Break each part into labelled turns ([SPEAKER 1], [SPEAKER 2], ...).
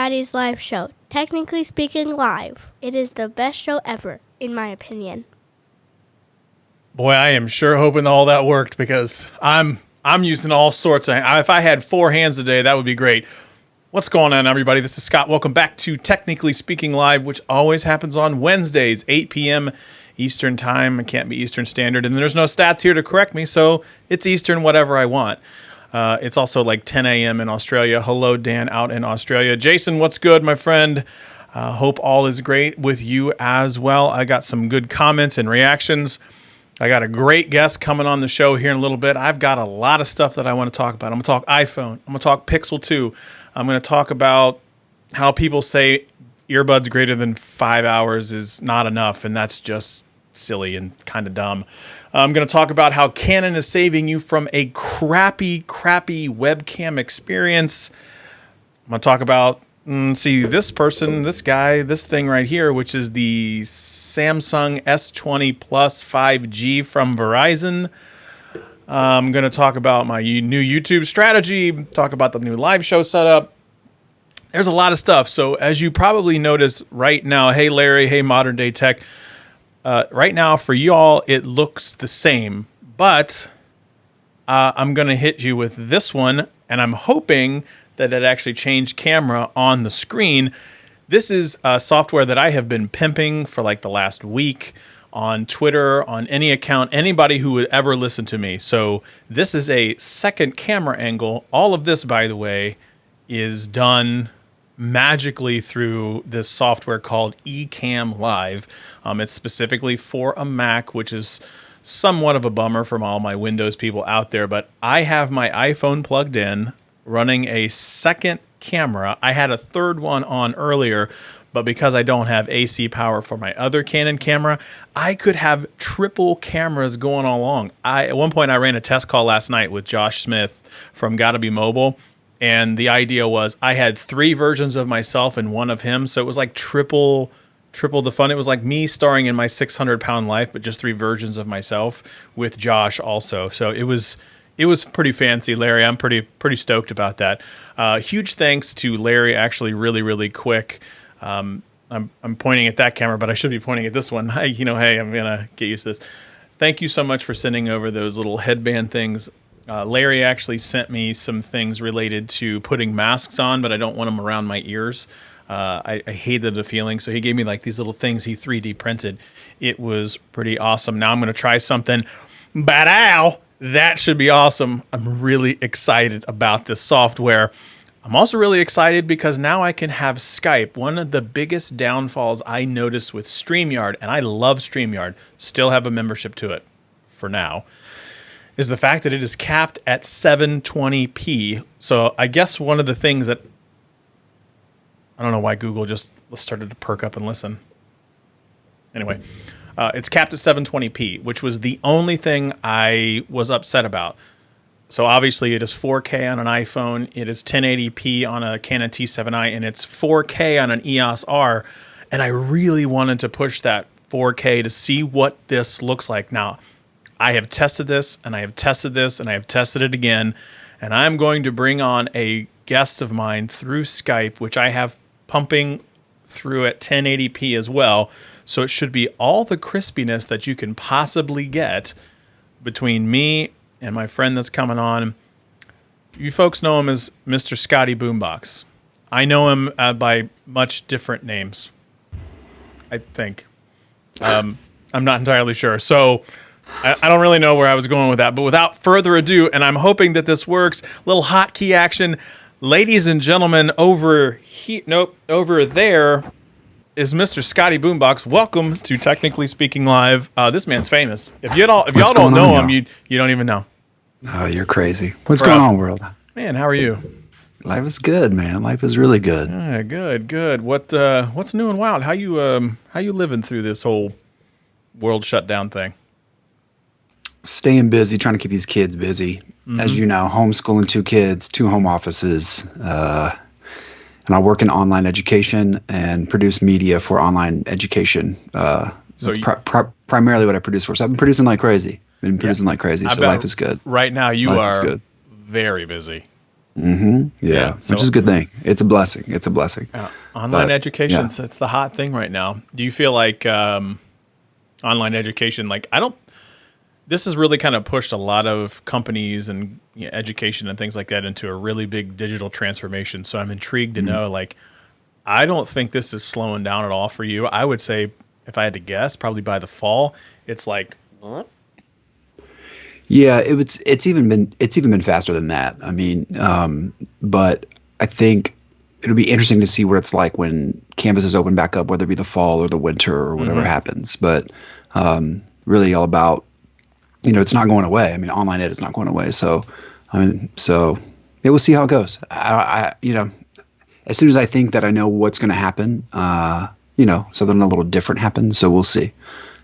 [SPEAKER 1] Scotty's live show, Technically Speaking Live. It is the best show ever, in my opinion.
[SPEAKER 2] Boy, I am sure hoping all that worked because I'm using all sorts of... If I had 4 hands today, that would be great. What's going on, everybody? This is Scott. Welcome back to Technically Speaking Live, which always happens on Wednesdays, 8 p.m. Eastern Time. It can't be Eastern Standard, and there's no stats here to correct me, so it's Eastern whatever I want. It's also like 10 a.m. in Australia. Hello, Dan, out in Australia. Jason, what's good, my friend? Hope all is great with you as well. I got some good comments and reactions. I got a great guest coming on the show here in a little bit. I've got a lot of stuff that I want to talk about. I'm going to talk iPhone. I'm going to talk Pixel 2. I'm going to talk about how people say earbuds greater than 5 hours is not enough, and that's just silly and kind of dumb. I'm going to talk about how Canon is saving you from a crappy webcam experience. I'm going to talk about, this thing right here, which is the Samsung S20 Plus 5G from Verizon. I'm going to talk about my new YouTube strategy, talk about the new live show setup. There's a lot of stuff. So as you probably notice right now, hey, Larry, hey, Modern Day Tech, right now for y'all, it looks the same, but I'm going to hit you with this one, and I'm hoping that it actually changed camera on the screen. This is software that I have been pimping for like the last week on Twitter, on any account, anybody who would ever listen to me. So this is a second camera angle. All of this, by the way, is done magically through this software called ECamm Live. It's specifically for a Mac, which is somewhat of a bummer from all my Windows people out there. But I have my iPhone plugged in, running a second camera. I had a third one on earlier, but because I don't have AC power for my other Canon camera, I could have triple cameras going along. At one point, I ran a test call last night with Josh Smith from Gotta Be Mobile, and the idea was I had 3 versions of myself and 1 of him, so it was like triple the fun. It was like me starring in my 600-pound life, but just 3 versions of myself with Josh also. So it was pretty fancy, Larry. I'm pretty stoked about that. Huge thanks to Larry, actually, really quick. I'm pointing at that camera, but I should be pointing at this one. Hey, I'm gonna get used to this. Thank you so much for sending over those little headband things. Larry actually sent me some things related to putting masks on, but I don't want them around my ears. I hated the feeling, so he gave me like these little things he 3D printed. It was pretty awesome. Now I'm gonna try something. But that should be awesome. I'm really excited about this software. I'm also really excited because now I can have Skype. One of the biggest downfalls I noticed with StreamYard, and I love StreamYard, still have a membership to it for now, is the fact that it is capped at 720p. So I guess one of the things that, I don't know why Google just started to perk up and listen. Anyway. It's capped at 720p, which was the only thing I was upset about. So obviously it is 4K on an iPhone, it is 1080p on a Canon T7i, and it's 4K on an EOS R. And I really wanted to push that 4K to see what this looks like. Now, I have tested this, and I have tested this, and I have tested it again, and I'm going to bring on a guest of mine through Skype, which I have pumping through at 1080p as well. So it should be all the crispiness that you can possibly get between me and my friend that's coming on. You folks know him as Mr. Scotty Boombox. I know him by much different names, I think. I'm not entirely sure. So I don't really know where I was going with that. But without further ado, and I'm hoping that this works, little hotkey action. Ladies and gentlemen, over there is Mr. Scotty Boombox. Welcome to Technically Speaking Live. This man's famous. If y'all don't know him, you don't even know.
[SPEAKER 3] Oh, you're crazy. What's going on, world?
[SPEAKER 2] Man, how are you?
[SPEAKER 3] Life is good, man. Life is really good.
[SPEAKER 2] Good. What's new and wild? How you living through this whole world shutdown thing?
[SPEAKER 3] Staying busy, trying to keep these kids busy. Mm-hmm. As you know, homeschooling 2 kids, 2 home offices. And I work in online education and produce media for online education. That's primarily what I produce for. So I've been producing like crazy. So life is good.
[SPEAKER 2] Right now you are very busy.
[SPEAKER 3] Yeah,
[SPEAKER 2] so,
[SPEAKER 3] which is a good thing. It's a blessing. It's a blessing.
[SPEAKER 2] Online education,
[SPEAKER 3] yeah.
[SPEAKER 2] so it's the hot thing right now. Do you feel like online education, like this has really kind of pushed a lot of companies and education and things like that into a really big digital transformation. So I'm intrigued to know, like, I don't think this is slowing down at all for you. I would say, if I had to guess, probably by the fall, it's like,
[SPEAKER 3] Yeah, it's even been faster than that. I mean, but I think it'll be interesting to see what it's like when campuses open back up, whether it be the fall or the winter or whatever happens. But really, all about, it's not going away. I mean, online ed is not going away. So, yeah, we'll see how it goes. As soon as I think that I know what's going to happen, something a little different happens. So we'll see.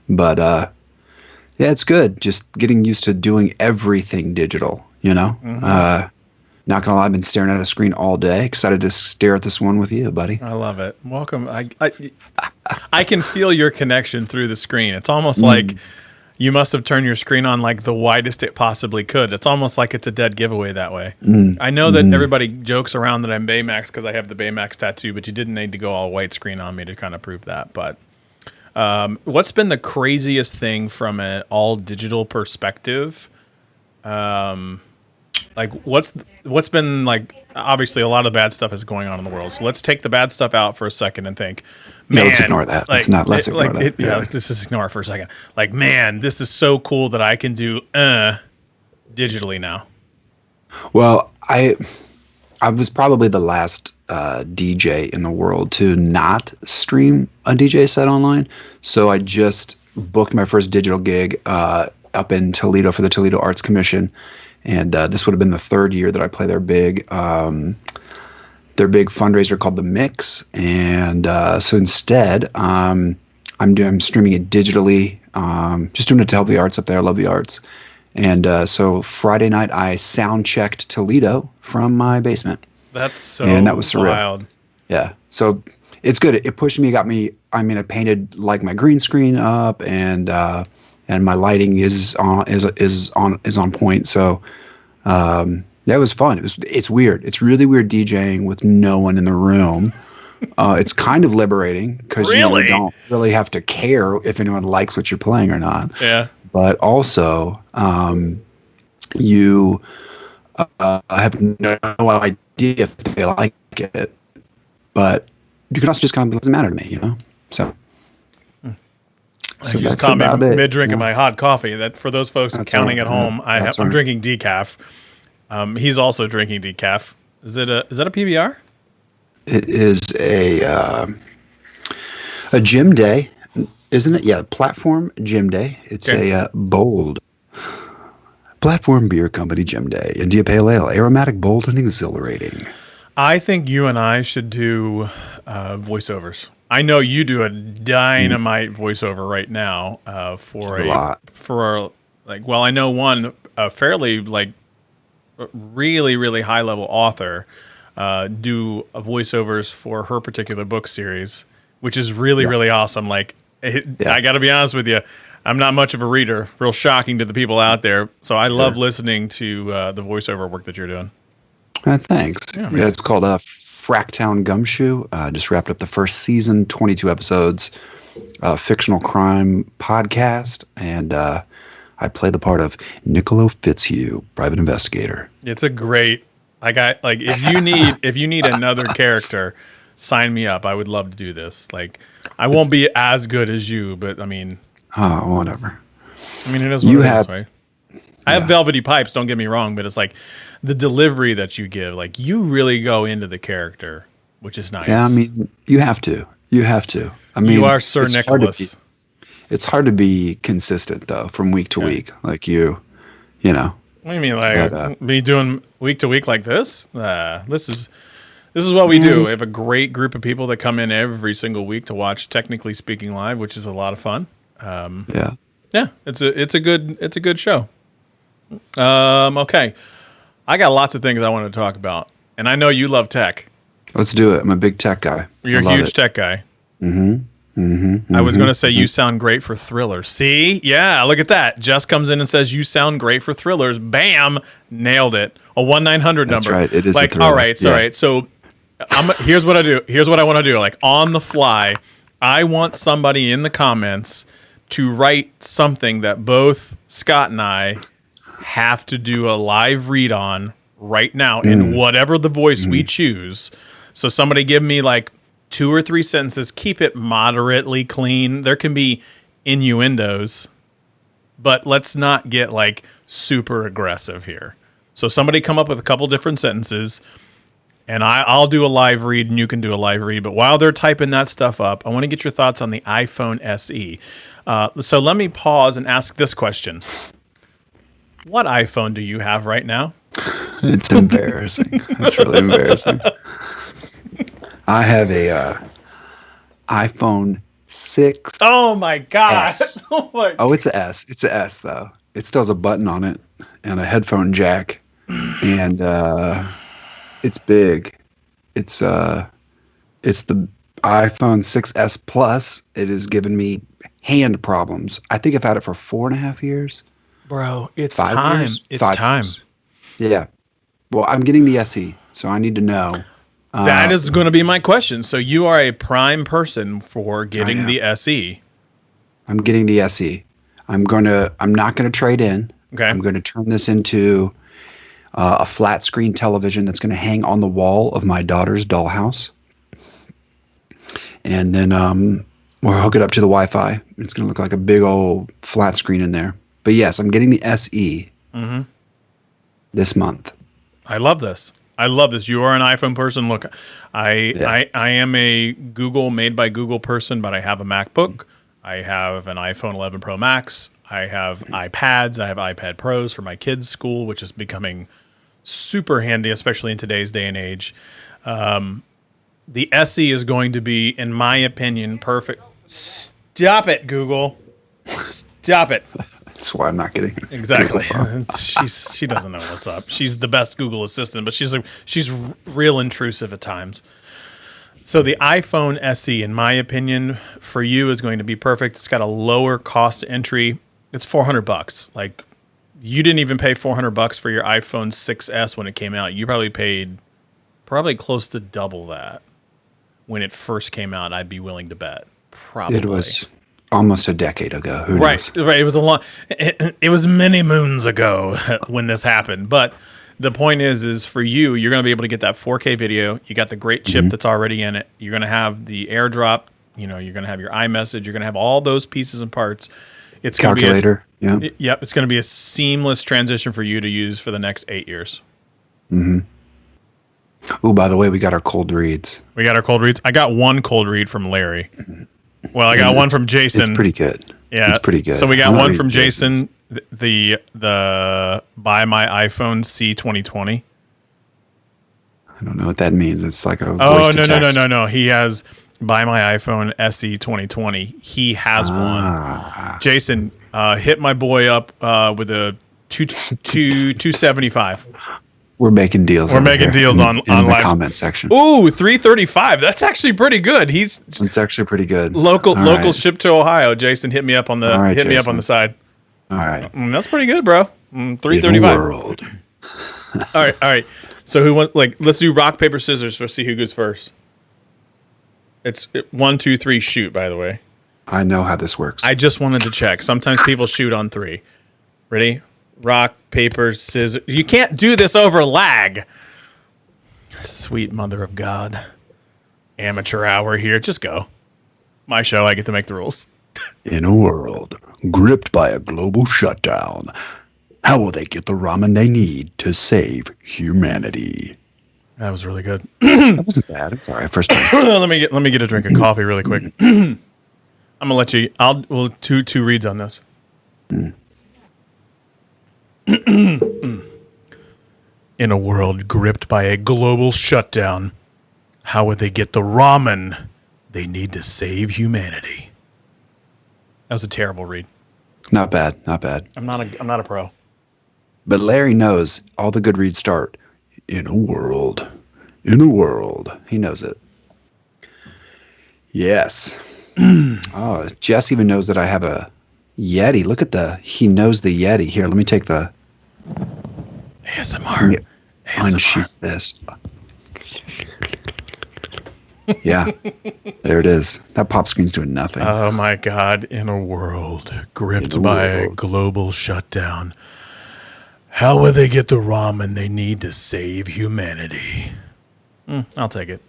[SPEAKER 3] But yeah, it's good. Just getting used to doing everything digital, Not gonna lie, I've been staring at a screen all day. Excited to stare at this one with you, buddy.
[SPEAKER 2] I love it. Welcome. I can feel your connection through the screen. It's almost like you must have turned your screen on like the widest it possibly could. It's almost like it's a dead giveaway that way. I know that everybody jokes around that I'm Baymax because I have the Baymax tattoo, but you didn't need to go all white screen on me to kind of prove that. But what's been the craziest thing from an all digital perspective? Like what's been like, obviously a lot of bad stuff is going on in the world. So let's take the bad stuff out for a second and think, man,
[SPEAKER 3] let's ignore that.
[SPEAKER 2] Like,
[SPEAKER 3] let's ignore that.
[SPEAKER 2] Let's just ignore it for a second. Like, man, this is so cool that I can do digitally now.
[SPEAKER 3] Well, I was probably the last DJ in the world to not stream a DJ set online. So I just booked my first digital gig up in Toledo for the Toledo Arts Commission. And this would have been the third year that I play their big fundraiser called The Mix. And so instead, I'm streaming it digitally, just doing it to help the arts up there. I love the arts. And so Friday night, I sound checked Toledo from my basement.
[SPEAKER 2] That's so
[SPEAKER 3] and that was surreal.
[SPEAKER 2] Wild.
[SPEAKER 3] Yeah. So it's good. It pushed me, got me. I mean, I painted like my green screen up, and my lighting is on point. So that was fun. It's weird. It's really weird DJing with no one in the room. It's kind of liberating because you don't really have to care if anyone likes what you're playing or not.
[SPEAKER 2] Yeah.
[SPEAKER 3] But also, you have no idea if they like it. But you can also just kind of, it doesn't matter to me, So.
[SPEAKER 2] So you just caught me mid drinking my hot coffee. That for those folks counting at home, I'm drinking decaf. He's also drinking decaf. Is that a PBR?
[SPEAKER 3] It is a Gym Day, isn't it? Yeah, Platform Gym Day. It's a bold Platform Beer Company Gym Day. India Pale Ale, aromatic, bold, and exhilarating.
[SPEAKER 2] I think you and I should do voiceovers. I know you do a dynamite voiceover right now for I know one fairly like really, really high level author do voiceovers for her particular book series, which is really, really awesome. Like, I got to be honest with you, I'm not much of a reader, real shocking to the people out there. So I love listening to the voiceover work that you're doing.
[SPEAKER 3] Thanks. Yeah, it's called Fracktown Gumshoe. Just wrapped up the first season, 22 episodes, fictional crime podcast, and I play the part of Niccolo Fitzhugh, private investigator.
[SPEAKER 2] It's a great. If you need another character, sign me up. I would love to do this. Like, I won't be as good as you, but I mean,
[SPEAKER 3] whatever.
[SPEAKER 2] I mean, it is what it is, right? I have velvety pipes. Don't get me wrong, but it's like the delivery that you give. Like, you really go into the character, which is nice.
[SPEAKER 3] Yeah, I mean, you have to. I mean,
[SPEAKER 2] you are Sir Nicholas.
[SPEAKER 3] It's hard to be consistent though, from week to week. Like you know.
[SPEAKER 2] What do you mean, like me doing week to week like this? This is what we do. We have a great group of people that come in every single week to watch Technically Speaking Live, which is a lot of fun. Yeah, it's a good show. Okay, I got lots of things I want to talk about, and I know you love tech.
[SPEAKER 3] Let's do it. I'm a big tech guy.
[SPEAKER 2] You're a huge tech guy. I was going to say you sound great for thrillers. See? Yeah, look at that. Jess comes in and says you sound great for thrillers. Bam! Nailed it. a 1-900
[SPEAKER 3] That's
[SPEAKER 2] number.
[SPEAKER 3] right. It is
[SPEAKER 2] like,
[SPEAKER 3] a thriller.
[SPEAKER 2] all right. So,
[SPEAKER 3] Yeah.
[SPEAKER 2] all right. So here's what I do. Here's what I want to do. Like on the fly, I want somebody in the comments to write something that both Scott and I have to do a live read on right now in whatever the voice we choose. So somebody give me like 2 or 3 sentences. Keep it moderately clean. There can be innuendos, but let's not get like super aggressive here. So somebody come up with a couple different sentences, and I'll do a live read, and you can do a live read. But while they're typing that stuff up, I want to get your thoughts on the iPhone SE. So let me pause and ask this question. What iPhone do you have right now?
[SPEAKER 3] It's embarrassing. It's really embarrassing. I have a iPhone 6.
[SPEAKER 2] Oh my gosh!
[SPEAKER 3] S. Oh, it's a S. It's a S though. It still has a button on it and a headphone jack, and it's big. It's the iPhone 6S Plus. It has given me hand problems. I think I've had it for 4.5 years.
[SPEAKER 2] Bro, it's
[SPEAKER 3] 5
[SPEAKER 2] time.
[SPEAKER 3] years?
[SPEAKER 2] It's
[SPEAKER 3] 5
[SPEAKER 2] time.
[SPEAKER 3] years. Yeah. Well, I'm getting the SE, so I need to know.
[SPEAKER 2] That is going to be my question. So you are a prime person for getting the SE.
[SPEAKER 3] I'm getting the SE. I'm not gonna trade in.
[SPEAKER 2] Okay.
[SPEAKER 3] I'm going to turn this into a flat screen television that's going to hang on the wall of my daughter's dollhouse. And then we'll hook it up to the Wi-Fi. It's going to look like a big old flat screen in there. But yes, I'm getting the SE this month.
[SPEAKER 2] I love this. I love this. You are an iPhone person. Look, I am a Google made by Google person, but I have a MacBook. I have an iPhone 11 Pro Max. I have iPads. I have iPad Pros for my kids' school, which is becoming super handy, especially in today's day and age. The SE is going to be, in my opinion, perfect. Stop it, Google. Stop it.
[SPEAKER 3] That's why I'm not getting it.
[SPEAKER 2] Exactly. She doesn't know what's up. She's the best Google assistant, but she's real intrusive at times. So the iPhone SE, in my opinion, for you is going to be perfect. It's got a lower cost entry. It's $400. Like, you didn't even pay $400 for your iPhone 6S when it came out. You probably paid close to double that when it first came out. I'd be willing to bet. Probably.
[SPEAKER 3] It was almost a decade ago. Who knows?
[SPEAKER 2] Right. It was it was many moons ago when this happened. But the point is for you, you're going to be able to get that 4K video. You got the great chip that's already in it. You're going to have the AirDrop. You're going to have your iMessage. You're going to have all those pieces and parts. It's going to be it's going to be a seamless transition for you to use for the next 8 years.
[SPEAKER 3] Oh, by the way, we got our cold reads.
[SPEAKER 2] We got our cold reads. I got one cold read from Larry. Well, I got one from Jason.
[SPEAKER 3] It's pretty good.
[SPEAKER 2] Yeah,
[SPEAKER 3] it's pretty good.
[SPEAKER 2] So we got one from Jason. The buy my iPhone C 2020.
[SPEAKER 3] I don't know what that means. It's like a
[SPEAKER 2] voice to text. No. He has buy my iPhone SE 2020. He has one. Jason, hit my boy up with a 275.
[SPEAKER 3] We're making deals.
[SPEAKER 2] We're making deals on
[SPEAKER 3] the
[SPEAKER 2] live
[SPEAKER 3] comment section.
[SPEAKER 2] Ooh, 335. That's actually pretty good.
[SPEAKER 3] It's actually pretty good.
[SPEAKER 2] Local ship to Ohio. Jason, hit me up on the me up on the side.
[SPEAKER 3] All right.
[SPEAKER 2] That's pretty good, bro. 335.
[SPEAKER 3] World.
[SPEAKER 2] All right. So who wants? Let's do rock paper scissors. Let's see who goes first. It's 1, 2, 3. Shoot. By the way,
[SPEAKER 3] I know how this works.
[SPEAKER 2] I just wanted to check. Sometimes people shoot on 3. Ready? Rock, paper, scissors. You can't do this over lag. Sweet mother of God. Amateur hour here. Just go. My show. I get to make the rules.
[SPEAKER 3] In a world gripped by a global shutdown, how will they get the ramen they need to save humanity?
[SPEAKER 2] That was really good.
[SPEAKER 3] That wasn't bad. It's all right. First time.
[SPEAKER 2] let me get a drink of coffee really quick. I'm gonna let you. We'll two reads on this. In a world gripped by a global shutdown, how would they get the ramen they need to save humanity? That was a terrible read.
[SPEAKER 3] Not bad.
[SPEAKER 2] I'm not a pro.
[SPEAKER 3] But Larry knows all the good reads start in a world. He knows it. Yes. Oh, Jess even knows that I have a Yeti. He knows the Yeti. Here, let me take the
[SPEAKER 2] ASMR.
[SPEAKER 3] Unsheath this. Yeah, there it is. That pop screen's doing nothing.
[SPEAKER 2] Oh my God! In a world gripped by a global shutdown, how will they get the ramen they need to save humanity? I'll take it.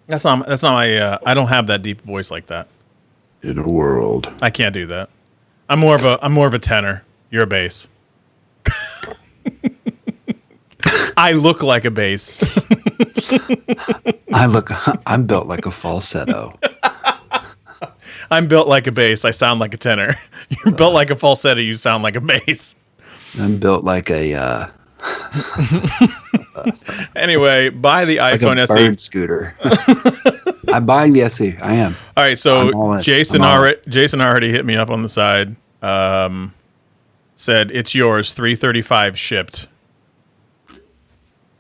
[SPEAKER 2] That's not my. I don't have that deep voice like that.
[SPEAKER 3] In a world,
[SPEAKER 2] I can't do that. I'm more of a tenor. You're a bass. I look like a bass.
[SPEAKER 3] I'm built like a falsetto.
[SPEAKER 2] I'm built like a bass. I sound like a tenor. You're built like a falsetto. You sound like a bass.
[SPEAKER 3] I'm built like a
[SPEAKER 2] Anyway, buy the
[SPEAKER 3] like
[SPEAKER 2] iPhone
[SPEAKER 3] a
[SPEAKER 2] SE.
[SPEAKER 3] bird scooter. I'm buying the SE. I am.
[SPEAKER 2] All right, so Jason
[SPEAKER 3] I'm
[SPEAKER 2] already hit me up on the side. Said it's yours, $335 shipped.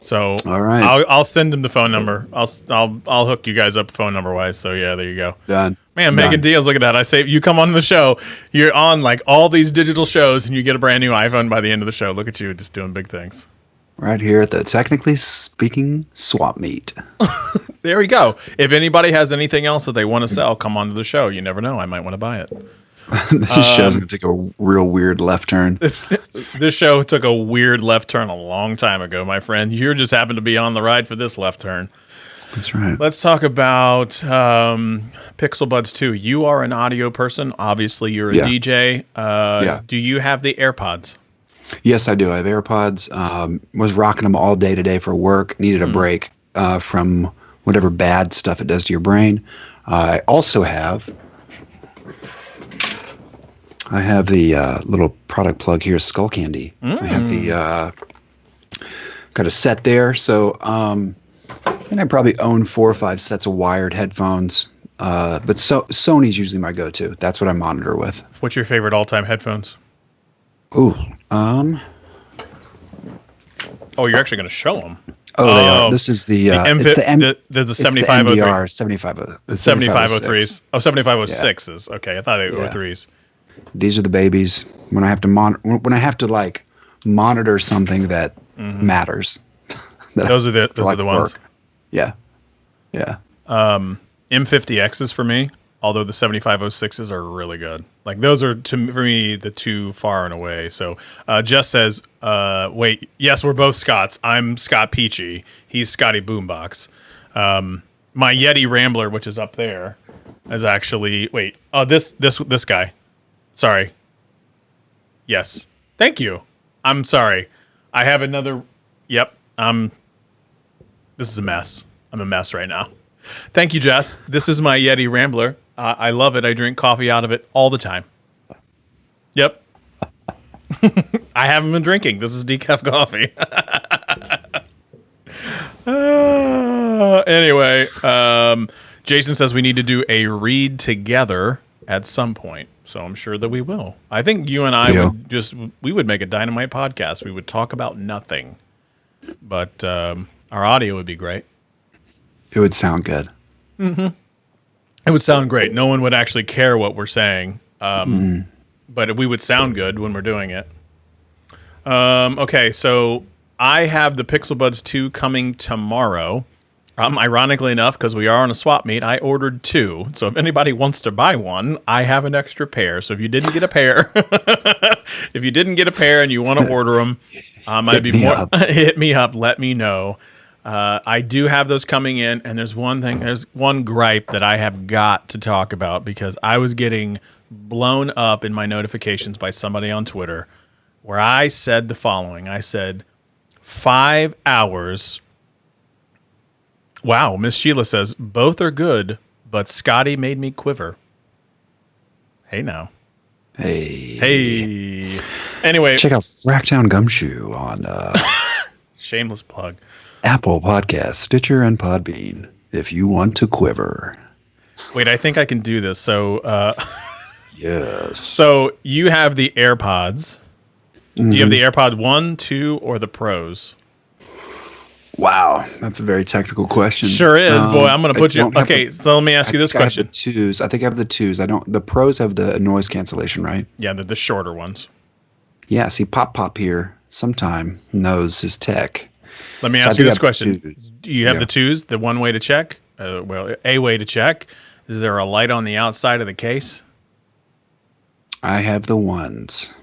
[SPEAKER 2] So
[SPEAKER 3] all right,
[SPEAKER 2] I'll send him the phone number. I'll hook you guys up phone number wise. So yeah, there you go.
[SPEAKER 3] done.
[SPEAKER 2] Man, making deals. Look at that. I say you come on the show, you're on like all these digital shows, and you get a brand new iPhone by the end of the show. Look at you, just doing big things.
[SPEAKER 3] Right here at the Technically Speaking Swap Meet.
[SPEAKER 2] There we go. If anybody has anything else that they want to sell, come on to the show. You never know. I might want to buy it.
[SPEAKER 3] This show's going to take a real weird left turn.
[SPEAKER 2] This show took a weird left turn a long time ago, my friend. You just happened to be on the ride for this left turn.
[SPEAKER 3] That's right.
[SPEAKER 2] Let's talk about Pixel Buds 2. You are an audio person. Obviously, you're a DJ. Do you have the AirPods?
[SPEAKER 3] Yes, I do. I have AirPods. Was rocking them all day today for work. Needed a break from whatever bad stuff it does to your brain. I also have the little product plug here, Skull Candy. I have the got a set there. So and I probably own 4 or 5 sets of wired headphones. But Sony's usually my go-to. That's what I monitor with.
[SPEAKER 2] What's your favorite all-time headphones?
[SPEAKER 3] Ooh,
[SPEAKER 2] Oh, you're actually going to show them.
[SPEAKER 3] Oh, they are. This is the
[SPEAKER 2] there's a 7503.
[SPEAKER 3] NVR
[SPEAKER 2] 7503s. Oh, 7506s. Okay, I thought they were 3s.
[SPEAKER 3] These are the babies. When I have to like monitor something that matters.
[SPEAKER 2] Those are the ones.
[SPEAKER 3] Work. Yeah.
[SPEAKER 2] M50Xs for me. Although the 7506s are really good. Like those are for me the two far and away. So Jess says, wait, yes, we're both Scots. I'm Scott Peachy. He's Scotty Boombox. My Yeti Rambler, which is up there, is actually this guy. Sorry. Yes. Thank you. I'm sorry. I have another. Yep. This is a mess. I'm a mess right now. Thank you, Jess. This is my Yeti Rambler. I love it. I drink coffee out of it all the time. Yep. I haven't been drinking. This is decaf coffee. Anyway, Jason says we need to do a read together at some point. So I'm sure that we will. I think you and I would make a dynamite podcast. We would talk about nothing. But our audio would be great.
[SPEAKER 3] It would sound good.
[SPEAKER 2] Mm-hmm. It would sound great. No one would actually care what we're saying. But we would sound good when we're doing it. Okay, so I have the Pixel Buds 2 coming tomorrow. Ironically enough, because we are on a swap meet, I ordered 2. So if anybody wants to buy one, I have an extra pair. So if you didn't get a pair, and you want to order them, hit me up. Let me know. I do have those coming in, and there's one gripe that I have got to talk about because I was getting blown up in my notifications by somebody on Twitter where I said the following. I said, 5 hours. Wow, Miss Sheila says, both are good, but Scotty made me quiver. Hey now. Hey. Anyway.
[SPEAKER 3] Check out Fracktown Gumshoe on
[SPEAKER 2] shameless plug.
[SPEAKER 3] Apple Podcasts, Stitcher, and Podbean. If you want to quiver.
[SPEAKER 2] Wait, I think I can do this. So,
[SPEAKER 3] yes.
[SPEAKER 2] So you have the AirPods. Do you have the AirPod 1, 2, or the Pros?
[SPEAKER 3] Wow, that's a very technical question.
[SPEAKER 2] Sure is, boy. I'm going to put you. Okay, so let me ask you this question.
[SPEAKER 3] I think I have the 2s. The Pros have the noise cancellation, right?
[SPEAKER 2] Yeah, the shorter ones.
[SPEAKER 3] Yeah. See, Pop here sometime knows his tech.
[SPEAKER 2] Let me
[SPEAKER 3] So I
[SPEAKER 2] ask
[SPEAKER 3] do
[SPEAKER 2] you this
[SPEAKER 3] have
[SPEAKER 2] question.
[SPEAKER 3] twos.
[SPEAKER 2] Do you have
[SPEAKER 3] Yeah.
[SPEAKER 2] the twos, the one way to check? A way to check. Is there a light on the outside of the case?
[SPEAKER 3] I have the ones.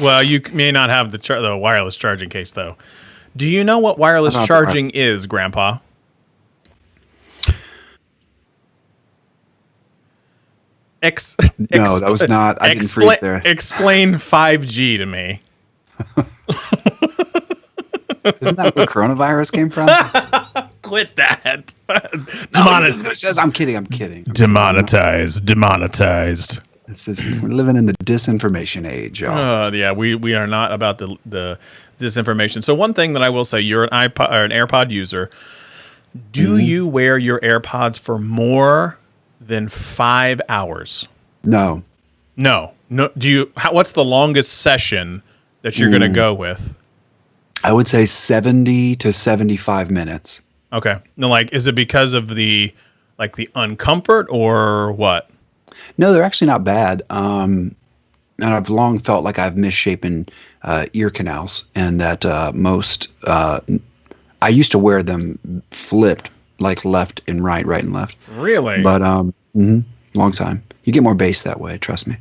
[SPEAKER 2] Well, you may not have the wireless charging case, though. Do you know what wireless
[SPEAKER 3] I don't have
[SPEAKER 2] charging is, Grandpa?
[SPEAKER 3] No, that was not. I didn't freeze there.
[SPEAKER 2] Explain 5G to me.
[SPEAKER 3] Isn't that where coronavirus came from?
[SPEAKER 2] Quit that.
[SPEAKER 3] I'm kidding.
[SPEAKER 2] Demonetized.
[SPEAKER 3] We're living in the disinformation age, y'all.
[SPEAKER 2] Yeah, we are not about the disinformation. So one thing that I will say, you're an iPod or an AirPod user. Do you wear your AirPods for more than 5 hours?
[SPEAKER 3] No.
[SPEAKER 2] No. Do you? What's the longest session that you're going to go with?
[SPEAKER 3] I would say 70 to 75 minutes.
[SPEAKER 2] Okay. Now, like, is it because of the uncomfort or what?
[SPEAKER 3] No, they're actually not bad. And I've long felt like I've misshapen ear canals, and that I used to wear them flipped, like left and right and left.
[SPEAKER 2] Really?
[SPEAKER 3] But long time. You get more bass that way, trust me.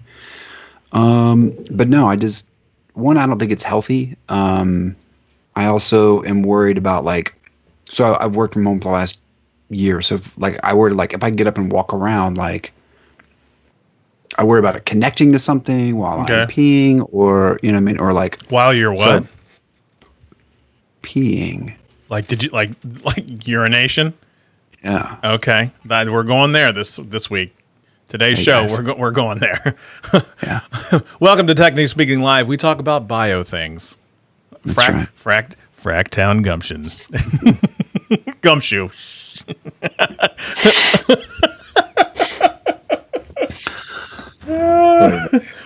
[SPEAKER 3] But no, I don't think it's healthy. I also am worried about so I've worked from home for the last year. So I worry if I get up and walk around, I worry about it connecting to something while I'm peeing, or you know what I mean, or
[SPEAKER 2] while you're what?
[SPEAKER 3] Peeing.
[SPEAKER 2] Did you like urination?
[SPEAKER 3] Yeah.
[SPEAKER 2] Okay, we're going there this week. Today's show,
[SPEAKER 3] guys.
[SPEAKER 2] we're going there.
[SPEAKER 3] Yeah.
[SPEAKER 2] Welcome to Technique Speaking Live. We talk about bio things.
[SPEAKER 3] That's right.
[SPEAKER 2] Fracktown gumption. Gumshoe.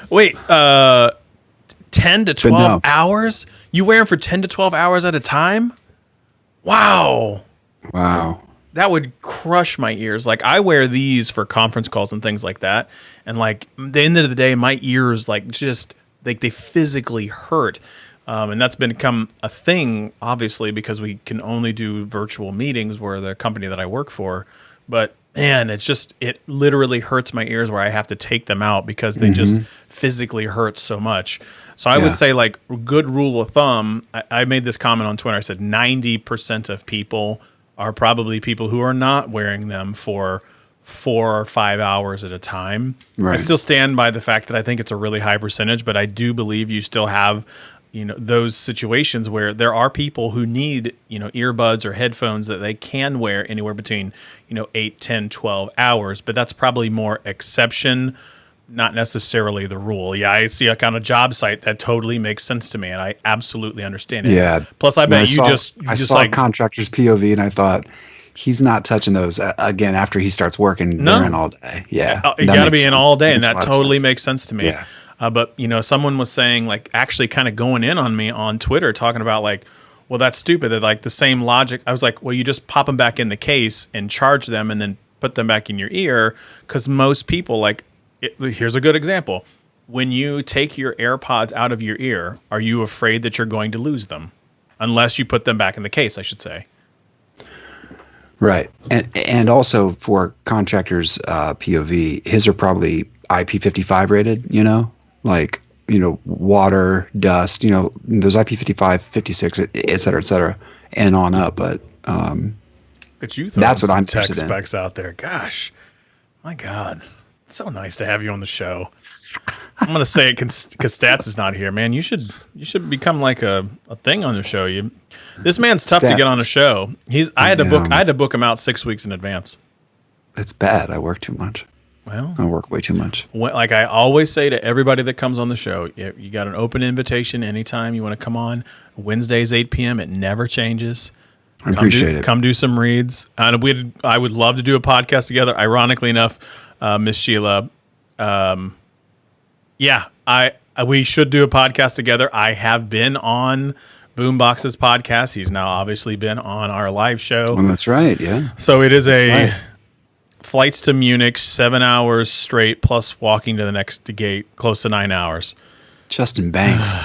[SPEAKER 2] Wait, 10 to 12 hours? You wear them for 10 to 12 hours at a time? Wow. That would crush my ears. I wear these for conference calls and things like that. And at the end of the day, my ears they physically hurt. And that's become a thing, obviously, because we can only do virtual meetings where the company that I work for. But man, it literally hurts my ears where I have to take them out because they just physically hurt so much. So I would say good rule of thumb, I made this comment on Twitter. I said 90% of people are probably people who are not wearing them for 4 or 5 hours at a time. Right. I still stand by the fact that I think it's a really high percentage, but I do believe you still have those situations where there are people who need, earbuds or headphones that they can wear anywhere between, 8, 10, 12 hours. But that's probably more exception, not necessarily the rule. Yeah, I see a kind of job site that totally makes sense to me, and I absolutely understand it.
[SPEAKER 3] Yeah.
[SPEAKER 2] Plus, I bet
[SPEAKER 3] I saw contractor's POV, and I thought, he's not touching those again after he starts working. They're in all day. Yeah.
[SPEAKER 2] You got to be in all day, and that totally
[SPEAKER 3] sense.
[SPEAKER 2] makes sense to me.
[SPEAKER 3] Yeah.
[SPEAKER 2] But someone was saying actually kind of going in on me on Twitter talking about well, that's stupid. That the same logic. I was like, well, you just pop them back in the case and charge them and then put them back in your ear. Because most people here's a good example. When you take your AirPods out of your ear, are you afraid that you're going to lose them? Unless you put them back in the case, I should say.
[SPEAKER 3] Right. And also for contractors POV, his are probably IP55 rated, water, dust, those IP55, 56, et cetera, and on up. But that's what I'm
[SPEAKER 2] tech
[SPEAKER 3] interested in.
[SPEAKER 2] specs out there. Gosh, my God, it's so nice to have you on the show. I'm gonna say it because Stats is not here, man. You should become a thing on the show. This man's tough to get on a show. I had to book him out 6 weeks in advance.
[SPEAKER 3] It's bad. I work too much.
[SPEAKER 2] Well,
[SPEAKER 3] I work way too much.
[SPEAKER 2] Like I always say to everybody that comes on the show, you got an open invitation anytime you want to come on. Wednesdays 8 p.m. It never changes.
[SPEAKER 3] I appreciate it.
[SPEAKER 2] Come do some reads. And I would love to do a podcast together. Ironically enough, Miss Sheila, we should do a podcast together. I have been on Boombox's podcast. He's now obviously been on our live show.
[SPEAKER 3] Well, that's right. Yeah.
[SPEAKER 2] So it is flights to Munich, 7 hours straight, plus walking to the next gate, close to 9 hours.
[SPEAKER 3] Justin Banks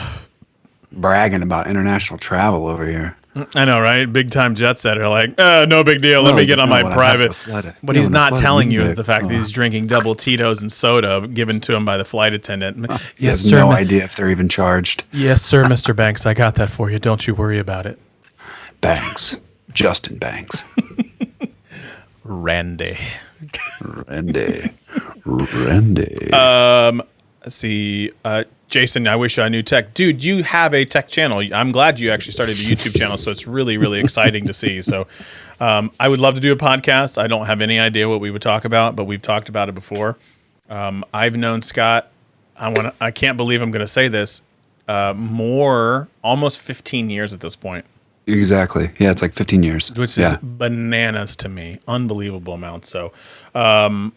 [SPEAKER 3] bragging about international travel over here.
[SPEAKER 2] I know, right? Big time jet setter, like, no big deal. Let me get on my private. What he's not telling you is the fact that he's drinking double Tito's and soda given to him by the flight attendant.
[SPEAKER 3] He has no idea if they're even charged.
[SPEAKER 2] Yes, sir, Mr. Banks. I got that for you. Don't you worry about it.
[SPEAKER 3] Banks. Justin Banks.
[SPEAKER 2] Randy. Let's see. Jason, I wish I knew tech. Dude, you have a tech channel. I'm glad you actually started a YouTube channel, so it's really, really exciting to see. So I would love to do a podcast. I don't have any idea what we would talk about, but we've talked about it before. I've known Scott, I can't believe I'm going to say this, almost 15 years at this point.
[SPEAKER 3] Exactly. Yeah, it's like 15 years.
[SPEAKER 2] Which is bananas to me. Unbelievable amount. So are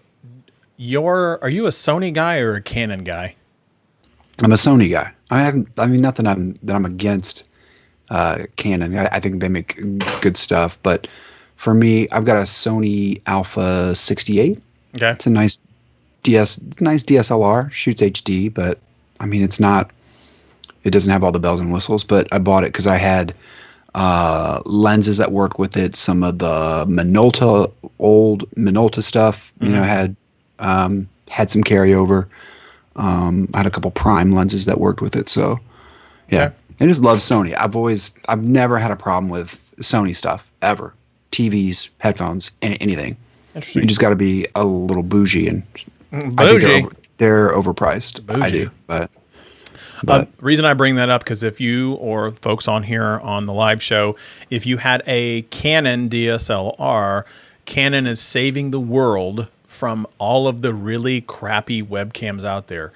[SPEAKER 2] you a Sony guy or a Canon guy?
[SPEAKER 3] I'm a Sony guy. Not that I'm against Canon. I think they make good stuff, but for me, I've got a Sony Alpha 68.
[SPEAKER 2] Okay.
[SPEAKER 3] It's a nice DSLR, shoots HD, but I mean it doesn't have all the bells and whistles, but I bought it because I had lenses that work with it. Some of the old Minolta stuff, had some carryover. I had a couple prime lenses that worked with it. So yeah, okay. I just love Sony. I've never had a problem with Sony stuff ever. TVs, headphones, anything.
[SPEAKER 2] Interesting.
[SPEAKER 3] You just got to be a little bougie, and
[SPEAKER 2] bougie.
[SPEAKER 3] I think they're overpriced. Bougie. I do, but
[SPEAKER 2] reason I bring that up, because if you or folks on here on the live show, if you had a Canon DSLR, Canon is saving the world from all of the really crappy webcams out there.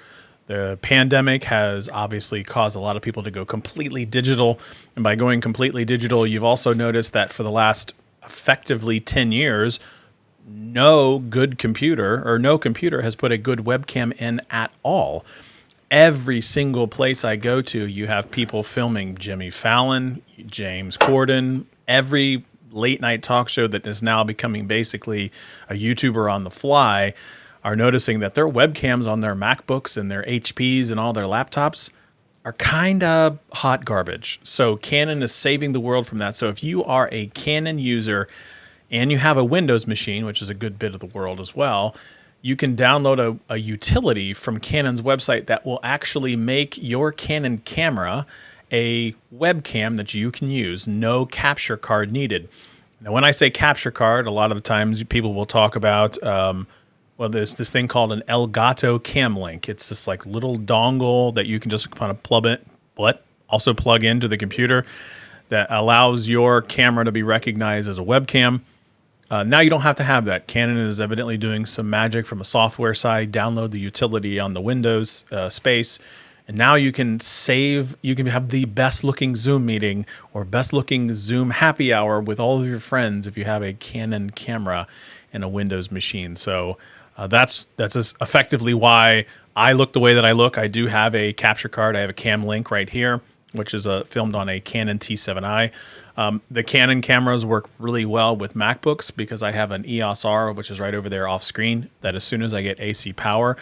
[SPEAKER 2] The pandemic has obviously caused a lot of people to go completely digital. And by going completely digital, you've also noticed that for the last effectively 10 years, no computer has put a good webcam in at all. Every single place I go to, you have people filming Jimmy Fallon, James Corden, every late night talk show that is now becoming basically a YouTuber on the fly are noticing that their webcams on their MacBooks and their HPs and all their laptops are kind of hot garbage. So Canon is saving the world from that. So if you are a Canon user and you have a Windows machine, which is a good bit of the world as well, you can download a utility from Canon's website that will actually make your Canon camera a webcam that you can use, no capture card needed. Now, when I say capture card, a lot of the times people will talk about, there's this thing called an Elgato Cam Link. It's this like little dongle that you can just kind of plug into the computer that allows your camera to be recognized as a webcam. Now you don't have to have that. Canon is evidently doing some magic from a software side. Download the utility on the Windows space. And now you can have the best looking Zoom meeting or best looking Zoom happy hour with all of your friends if you have a Canon camera and a Windows machine. So that's effectively why I look the way that I look. I do have a capture card. I have a Cam Link right here, which is filmed on a Canon T7i. The Canon cameras work really well with MacBooks because I have an EOS R, which is right over there off screen, that as soon as I get AC power,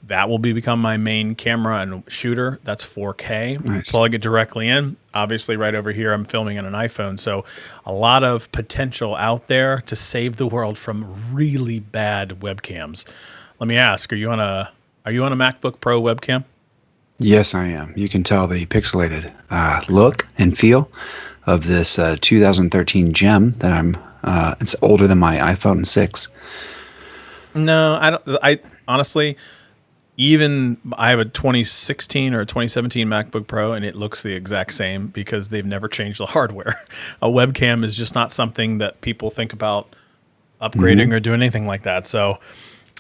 [SPEAKER 2] that will become my main camera and shooter. That's 4K.
[SPEAKER 3] Nice.
[SPEAKER 2] Plug it directly in. Obviously, right over here, I'm filming on an iPhone. So a lot of potential out there to save the world from really bad webcams. Let me ask, are you on a MacBook Pro webcam?
[SPEAKER 3] Yes, I am. You can tell the pixelated look and feel of this 2013 gem that I'm. It's older than my iPhone 6.
[SPEAKER 2] No, I don't. I honestly, I have a 2016 or a 2017 MacBook Pro, and it looks the exact same because they've never changed the hardware. A webcam is just not something that people think about upgrading or doing anything like that. So,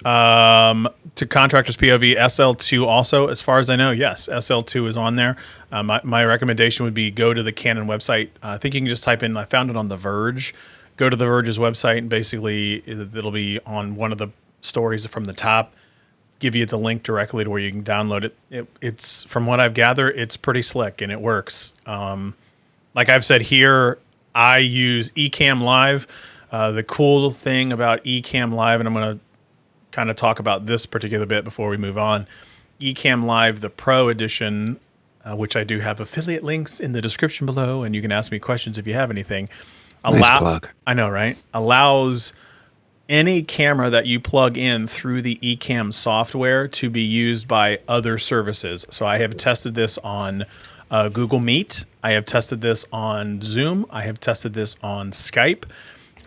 [SPEAKER 2] to contractors POV, SL2 also, as far as I know, yes, SL2 is on there. My recommendation would be go to the Canon website. I think you can just type in, I found it on The Verge. Go to The Verge's website, and basically it'll be on one of the stories from the top. Give you the link directly to where you can download it. It's from what I've gathered, it's pretty slick and it works. Like I've said here, I use ECamm Live. The cool thing about ECamm Live, and I'm going to kind of talk about this particular bit before we move on. ECamm Live, the Pro Edition, which I do have affiliate links in the description below, and you can ask me questions if you have anything.
[SPEAKER 3] Nice plug.
[SPEAKER 2] I know, right? Allows any camera that you plug in through the ECamm software to be used by other services. So I have tested this on Google Meet. I have tested this on Zoom. I have tested this on Skype.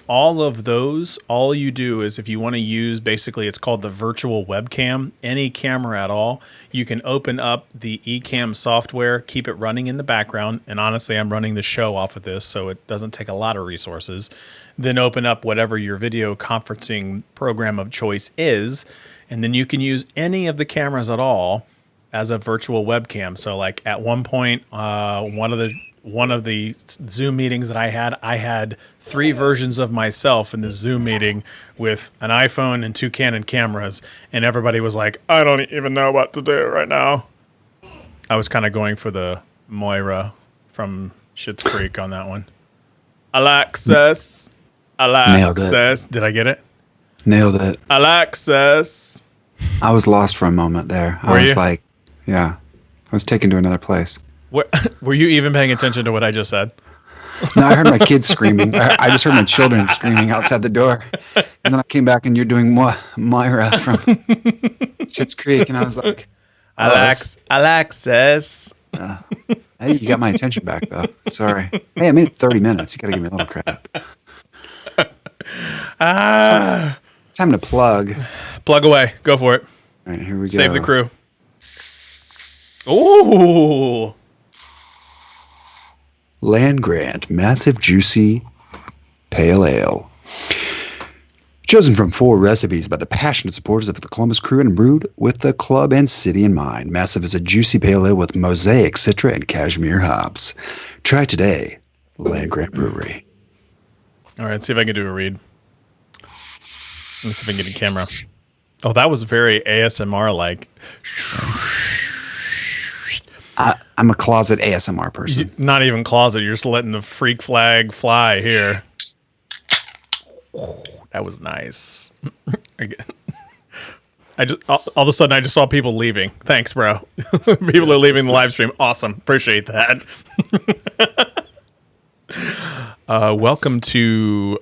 [SPEAKER 2] All of those, all you do is if you want to use, basically it's called the virtual webcam, any camera at all, you can open up the ECamm software, keep it running in the background, and honestly I'm running the show off of this so it doesn't take a lot of resources. Then open up whatever your video conferencing program of choice is, and then you can use any of the cameras at all as a virtual webcam. So like at one point, one of the Zoom meetings that I had 3 versions of myself in the Zoom meeting with an iPhone and 2 Canon cameras, and everybody was like, I don't even know what to do right now. I was kind of going for the Moira from Schitt's Creek on that one. Alexis. Did I get it?
[SPEAKER 3] Nailed it.
[SPEAKER 2] Alexis.
[SPEAKER 3] I was lost for a moment there. I was like, yeah, I was taken to another place.
[SPEAKER 2] Were you even paying attention to what I just said?
[SPEAKER 3] No, I heard my kids screaming. I just heard my children screaming outside the door. And then I came back and you're doing Myra from Schitt's Creek. And I was like,
[SPEAKER 2] Alexis.
[SPEAKER 3] Hey, you got my attention back, though. Sorry. Hey, I made it 30 minutes. You got to give me a little credit. So, time to plug.
[SPEAKER 2] Plug away. Go for it.
[SPEAKER 3] All right, here we go.
[SPEAKER 2] Save the crew. Ooh.
[SPEAKER 3] Land Grant Massive Juicy Pale Ale. Chosen from 4 recipes by the passionate supporters of the Columbus Crew and brewed with the club and city in mind. Massive is a juicy pale ale with mosaic, citra, and cashmere hops. Try today. Land Grant Brewery.
[SPEAKER 2] All right, let's see if I can do a read. Let me see if I can get a camera. Oh, that was very ASMR-like.
[SPEAKER 3] I'm a closet ASMR person.
[SPEAKER 2] Not even closet. You're just letting the freak flag fly here. That was nice. I just all of a sudden I just saw people leaving. Thanks, bro. People are leaving the live stream. Awesome. Appreciate that. Welcome to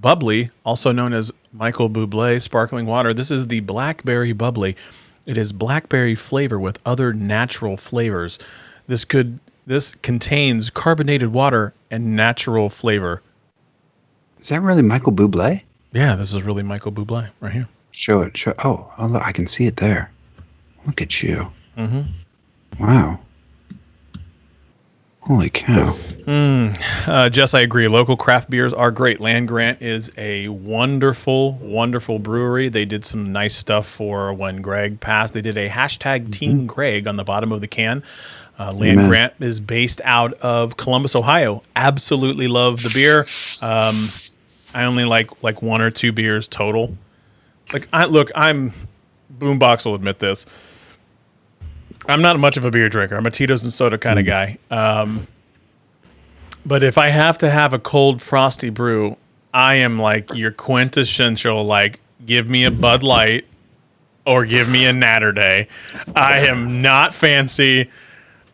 [SPEAKER 2] Buble, also known as Michael Buble Sparkling Water. This is the Blackberry Bubbly. It is blackberry flavor with other natural flavors. This contains carbonated water and natural flavor.
[SPEAKER 3] Is that really Michael Buble?
[SPEAKER 2] Yeah, this is really Michael Buble right here.
[SPEAKER 3] Show it. Oh, look, I can see it there. Look at you.
[SPEAKER 2] Mm-hmm.
[SPEAKER 3] Wow. Holy cow.
[SPEAKER 2] Jess, I agree. Local craft beers are great. Land Grant is a wonderful, wonderful brewery. They did some nice stuff for when Greg passed. They did a hashtag Team Greg on the bottom of the can. Land Grant is based out of Columbus, Ohio. Absolutely love the beer. I only like 1 or 2 beers total. I'm Boombox will admit this. I'm not much of a beer drinker. I'm a Tito's and soda kind of guy. But if I have to have a cold frosty brew, I am like your quintessential, like, give me a Bud Light or give me a Natter Day. I am not fancy.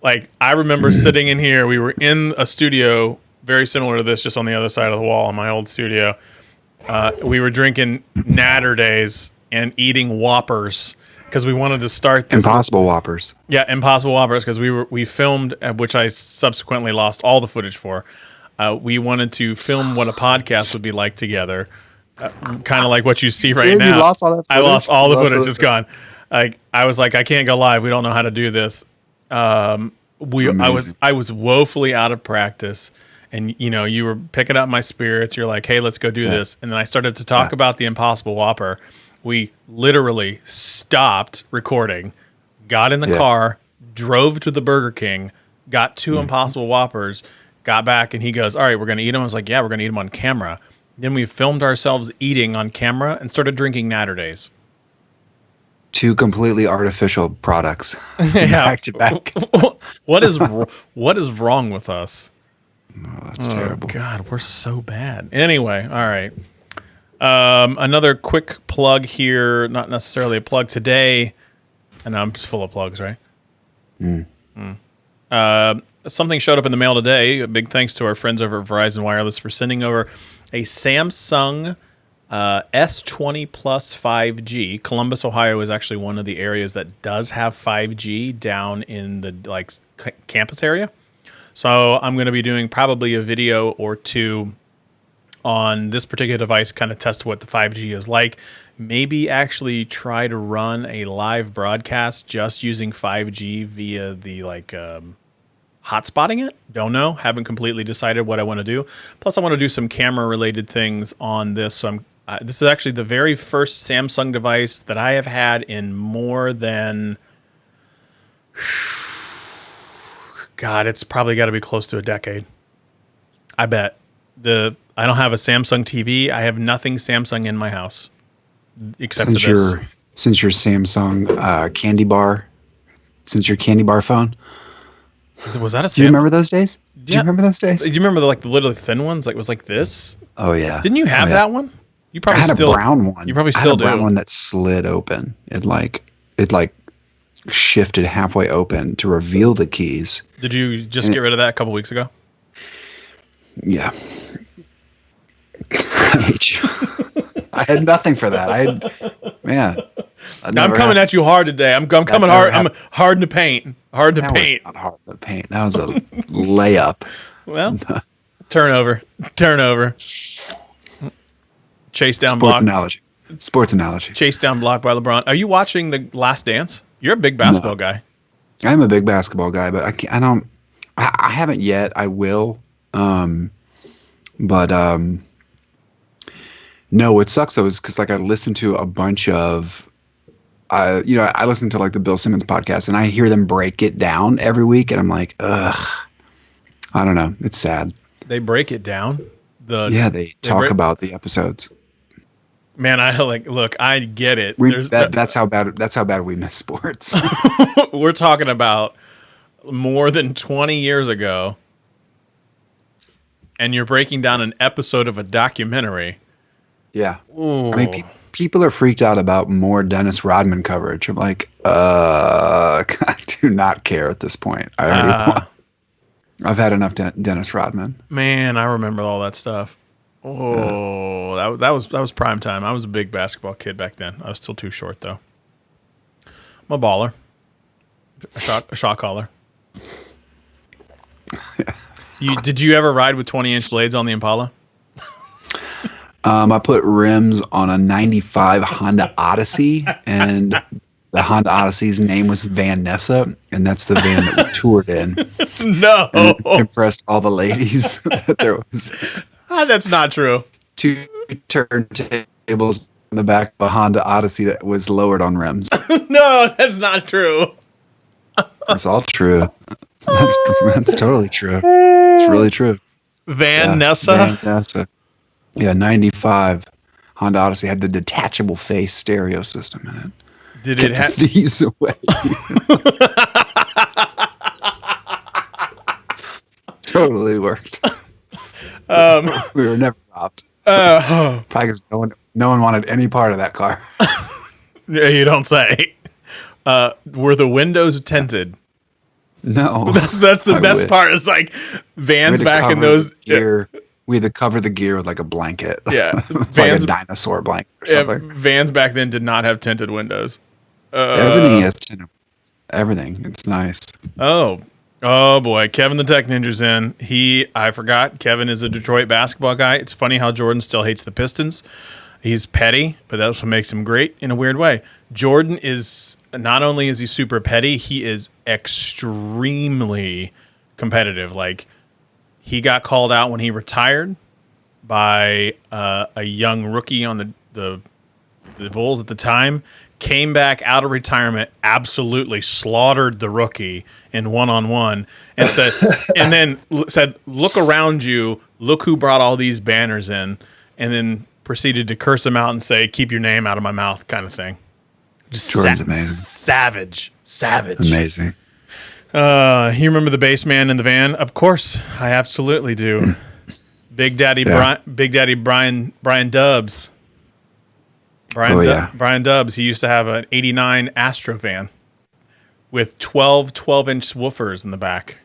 [SPEAKER 2] Like, I remember sitting in here. We were in a studio very similar to this, just on the other side of the wall in my old studio. We were drinking Natter Days and eating Whoppers because we wanted to start this.
[SPEAKER 3] Impossible Whoppers.
[SPEAKER 2] Yeah, Impossible Whoppers, because we filmed, which I subsequently lost all the footage for. We wanted to film what a podcast would be like together, kind of like what you see right now.
[SPEAKER 3] You lost all that footage?
[SPEAKER 2] I lost all the footage. It's gone. Like, I was like, I can't go live. We don't know how to do this. I was woefully out of practice, and you were picking up my spirits. You're like, hey, let's go do this, and then I started to talk about the Impossible Whopper. We literally stopped recording, got in the car, drove to the Burger King, got 2 Impossible Whoppers, got back, and he goes, all right, we're going to eat them. I was like, yeah, we're going to eat them on camera. Then we filmed ourselves eating on camera and started drinking Natter Days.
[SPEAKER 3] 2 completely artificial products back to back.
[SPEAKER 2] What is wrong with us?
[SPEAKER 3] Oh, that's terrible.
[SPEAKER 2] God, we're so bad. Anyway, all right. Another quick plug here, not necessarily a plug today, and I'm just full of plugs, right? Something showed up in the mail today. A big thanks to our friends over at Verizon Wireless for sending over a Samsung S20 Plus 5G. Columbus, Ohio is actually one of the areas that does have 5G down in the campus area. So I'm going to be doing probably a video or two on this particular device, kind of test what the 5G is like. Maybe actually try to run a live broadcast just using 5G via the hotspotting it. Don't know. Haven't completely decided what I want to do. Plus, I want to do some camera related things on this. So this is actually the very first Samsung device that I have had in more than, God, it's probably got to be close to a decade. I bet. I don't have a Samsung TV. I have nothing Samsung in my house except for this.
[SPEAKER 3] Since your Samsung candy bar, since your candy bar phone.
[SPEAKER 2] Was that a?
[SPEAKER 3] Do you remember those days? Do you remember those days?
[SPEAKER 2] Do you remember the literally thin ones? Like it was like this.
[SPEAKER 3] Oh yeah.
[SPEAKER 2] Didn't you have that one? You probably
[SPEAKER 3] I had a brown one.
[SPEAKER 2] You probably still do.
[SPEAKER 3] I had a brown one that slid open. It shifted halfway open to reveal the keys.
[SPEAKER 2] Did you just get rid of that a couple weeks ago?
[SPEAKER 3] Yeah. I hate you. I had nothing for that.
[SPEAKER 2] I'm coming at you hard today. I'm coming hard. I'm hard to paint. Hard to paint.
[SPEAKER 3] That was not hard to paint. That was a layup.
[SPEAKER 2] Well, turnover. Chase down
[SPEAKER 3] Sports analogy.
[SPEAKER 2] Chase down block by LeBron. Are you watching The Last Dance? You're a big basketball guy.
[SPEAKER 3] I'm a big basketball guy, but I haven't yet. I will. No, what sucks though is because I listen to a bunch of, I listen to the Bill Simmons podcast and I hear them break it down every week and I'm like, ugh, I don't know. It's sad.
[SPEAKER 2] They break it down.
[SPEAKER 3] They talk about the episodes.
[SPEAKER 2] Man, look, I get it.
[SPEAKER 3] That's how bad we miss sports.
[SPEAKER 2] We're talking about more than 20 years ago. And you're breaking down an episode of a documentary.
[SPEAKER 3] Yeah.
[SPEAKER 2] Ooh.
[SPEAKER 3] I mean, people are freaked out about more Dennis Rodman coverage. I'm like, I do not care at this point. I've had enough Dennis Rodman. Man,
[SPEAKER 2] I remember all that stuff. Oh, that was prime time. I was a big basketball kid back then. I was still too short though. I'm a baller. A shot caller. Did you ever ride with 20-inch blades on the Impala?
[SPEAKER 3] I put rims on a 95 Honda Odyssey, and the Honda Odyssey's name was Van Nessa, and that's the van that we toured in.
[SPEAKER 2] No.
[SPEAKER 3] And it impressed all the ladies that there was.
[SPEAKER 2] That's not true.
[SPEAKER 3] 2 turntables in the back of a Honda Odyssey that was lowered on rims.
[SPEAKER 2] No, that's not true.
[SPEAKER 3] That's all true. That's totally true. It's really true.
[SPEAKER 2] Van Nessa?
[SPEAKER 3] Van Nessa. Yeah, 95 Honda Odyssey had the detachable face stereo system in it.
[SPEAKER 2] Did it have
[SPEAKER 3] these away? Totally worked. We were never robbed. Probably because no one wanted any part of that car.
[SPEAKER 2] Yeah, you don't say. Were the windows tinted?
[SPEAKER 3] No.
[SPEAKER 2] That's the best part. It's Vans back in those
[SPEAKER 3] gear. We had to cover the gear with a blanket.
[SPEAKER 2] Yeah.
[SPEAKER 3] Vans, a dinosaur blanket or something.
[SPEAKER 2] Vans back then did not have tinted windows.
[SPEAKER 3] Everything has tinted. Everything. It's nice.
[SPEAKER 2] Oh boy. Kevin the Tech Ninja's in. I forgot. Kevin is a Detroit basketball guy. It's funny how Jordan still hates the Pistons. He's petty, but that's what makes him great in a weird way. Jordan is, not only is he super petty, he is extremely competitive. He got called out when he retired by a young rookie on the Bulls at the time, came back out of retirement, absolutely slaughtered the rookie in one-on-one, and said, look around you, look who brought all these banners in, and then proceeded to curse him out and say, keep your name out of my mouth, kind of thing. Just
[SPEAKER 3] Jordan's amazing.
[SPEAKER 2] Savage.
[SPEAKER 3] Amazing.
[SPEAKER 2] You remember the bass man in the van? Of course, I absolutely do. Big Daddy Brian Dubs. Brian Dubs. He used to have an '89 Astro van with 12-inch woofers in the back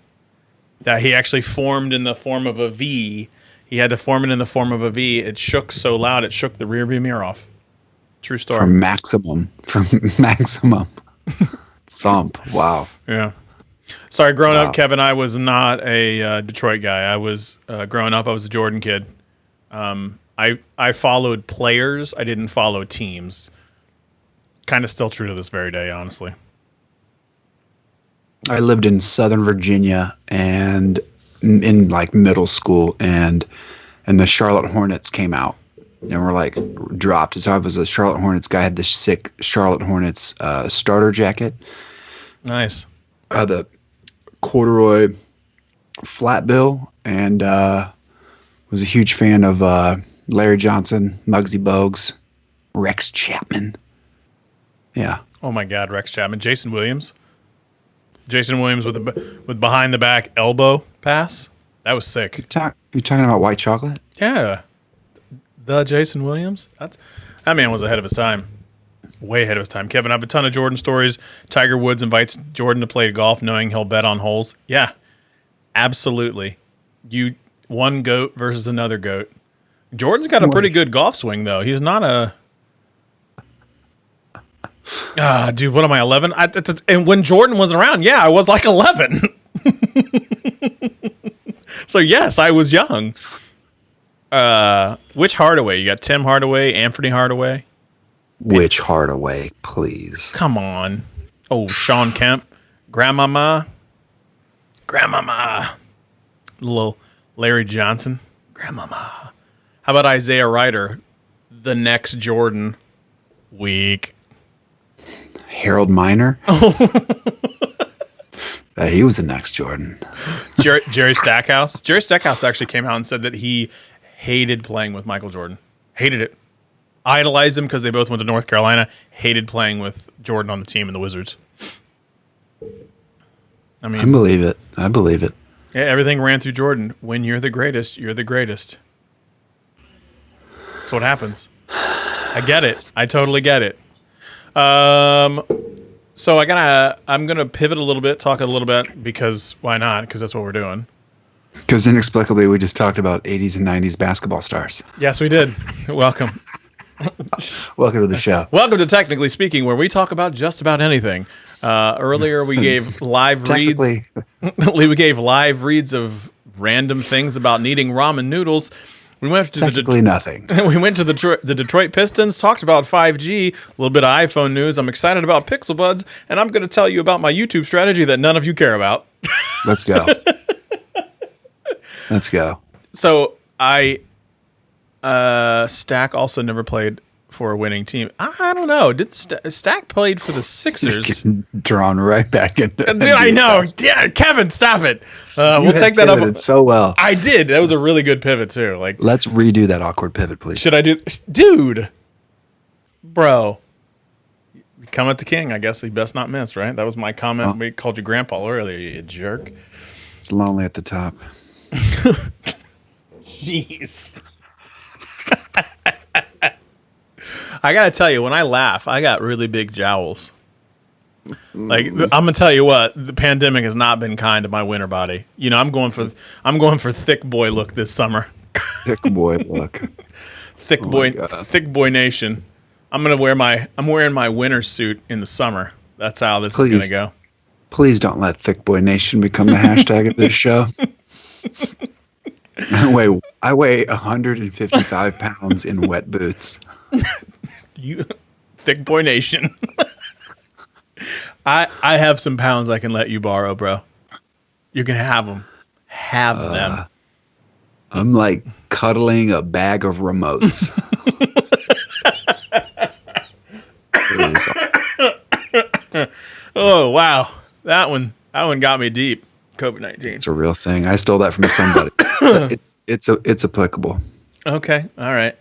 [SPEAKER 2] that he actually formed in the form of a V. He had to form it in the form of a V. It shook so loud it shook the rear view mirror off. True story.
[SPEAKER 3] From maximum thump. Wow.
[SPEAKER 2] Yeah. Sorry, growing up, Kevin, I was not a Detroit guy. I was growing up. I was a Jordan kid. I followed players. I didn't follow teams. Kind of still true to this very day, honestly.
[SPEAKER 3] I lived in Southern Virginia and in like middle school, and the Charlotte Hornets came out and were like dropped. So I was a Charlotte Hornets guy. I had this sick Charlotte Hornets starter jacket.
[SPEAKER 2] Nice.
[SPEAKER 3] The corduroy flat bill, and was a huge fan of Larry Johnson, Muggsy Bogues, Rex Chapman. Yeah.
[SPEAKER 2] Oh my God, Rex Chapman, Jason Williams. Jason Williams with behind the back elbow pass. That was sick.
[SPEAKER 3] You talking about white chocolate?
[SPEAKER 2] Yeah. The Jason Williams. That man was ahead of his time. Way ahead of his time. Kevin, I have a ton of Jordan stories. Tiger Woods invites Jordan to play golf knowing he'll bet on holes. Yeah. Absolutely. One GOAT versus another GOAT. Jordan's got a pretty good golf swing, though. He's not a... dude, what am I, 11? And when Jordan wasn't around, yeah, I was like 11. So, yes, I was young. Which Hardaway? You got Tim Hardaway, Anthony Hardaway?
[SPEAKER 3] Which Hardaway, please?
[SPEAKER 2] Come on. Oh, Sean Kemp. Grandmama. Little Larry Johnson. Grandmama. How about Isaiah Ryder? The next Jordan. Weak.
[SPEAKER 3] Harold Miner. He was the next Jordan.
[SPEAKER 2] Jerry Stackhouse. Jerry Stackhouse actually came out and said that he hated playing with Michael Jordan. Hated it. Idolized him because they both went to North Carolina. Hated playing with Jordan on the team in the Wizards. I
[SPEAKER 3] believe it.
[SPEAKER 2] Yeah, everything ran through Jordan. When you're the greatest, you're the greatest. That's what happens. I get it. I totally get it. So I'm gonna pivot a little bit, talk a little bit, because why not? Because that's what we're doing.
[SPEAKER 3] Because inexplicably we just talked about 80s and 90s basketball stars.
[SPEAKER 2] Yes, we did. Welcome.
[SPEAKER 3] Welcome to the show.
[SPEAKER 2] Welcome to Technically Speaking, where we talk about just about anything. Earlier we gave live reads. We gave live reads of random things about needing ramen noodles. We went to
[SPEAKER 3] nothing.
[SPEAKER 2] We went to the Detroit Pistons, talked about 5G, a little bit of iPhone news. I'm excited about Pixel Buds, and I'm going to tell you about my YouTube strategy that none of you care about.
[SPEAKER 3] Let's go. Let's go.
[SPEAKER 2] So Stack also never played for a winning team. I don't know. Did Stack played for the Sixers?
[SPEAKER 3] Drawn right back into.
[SPEAKER 2] Dude, I know. Yeah, Kevin, stop it. We'll take that up.
[SPEAKER 3] So well.
[SPEAKER 2] I did. That was a really good pivot too. Like,
[SPEAKER 3] let's redo that awkward pivot, please.
[SPEAKER 2] Should I do, dude? Bro, you come at the king. I guess he best not miss. Right? That was my comment. We called you grandpa earlier. You jerk.
[SPEAKER 3] It's lonely at the top.
[SPEAKER 2] Jeez. I gotta tell you, when I laugh, I got really big jowls. Like, I'm gonna tell you what, the pandemic has not been kind to my winter body. You know, I'm going for thick boy look this summer.
[SPEAKER 3] Thick boy look.
[SPEAKER 2] Thick boy nation. I'm wearing my winter suit in the summer. That's how this is gonna go.
[SPEAKER 3] Please don't let Thick Boy Nation become the hashtag of this show. I weigh 155 pounds in wet boots.
[SPEAKER 2] You, Thick Boy Nation. I have some pounds I can let you borrow, bro. You can have them. Have them.
[SPEAKER 3] I'm like cuddling a bag of remotes.
[SPEAKER 2] Oh wow, that one got me deep. COVID-19.
[SPEAKER 3] It's a real thing. I stole that from somebody. It's applicable.
[SPEAKER 2] Okay, all right.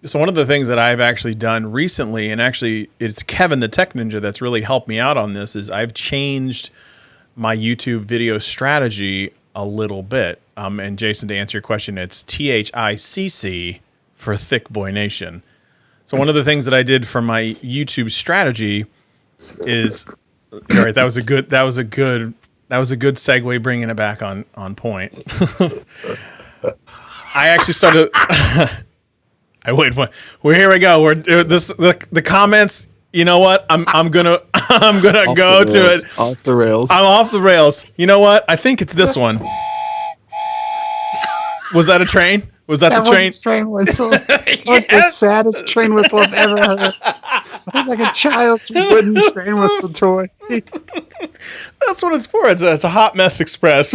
[SPEAKER 2] So one of the things that I've actually done recently, and actually it's Kevin the Tech Ninja that's really helped me out on this, is I've changed my YouTube video strategy a little bit. And Jason, to answer your question, it's THICC for Thick Boy Nation. So one of the things that I did for my YouTube strategy is All right, that was a good segue, bringing it back on point. I actually started. I wait. Well, here we go. The comments. You know what? I'm gonna go to it.
[SPEAKER 3] Off the rails.
[SPEAKER 2] I'm off the rails. You know what? I think it's this one. Was that a train? Was that the train?
[SPEAKER 4] Was a train whistle. That was the saddest train whistle I've ever heard. It was like a child's wooden train whistle toy.
[SPEAKER 2] That's what it's for. It's a Hot Mess Express.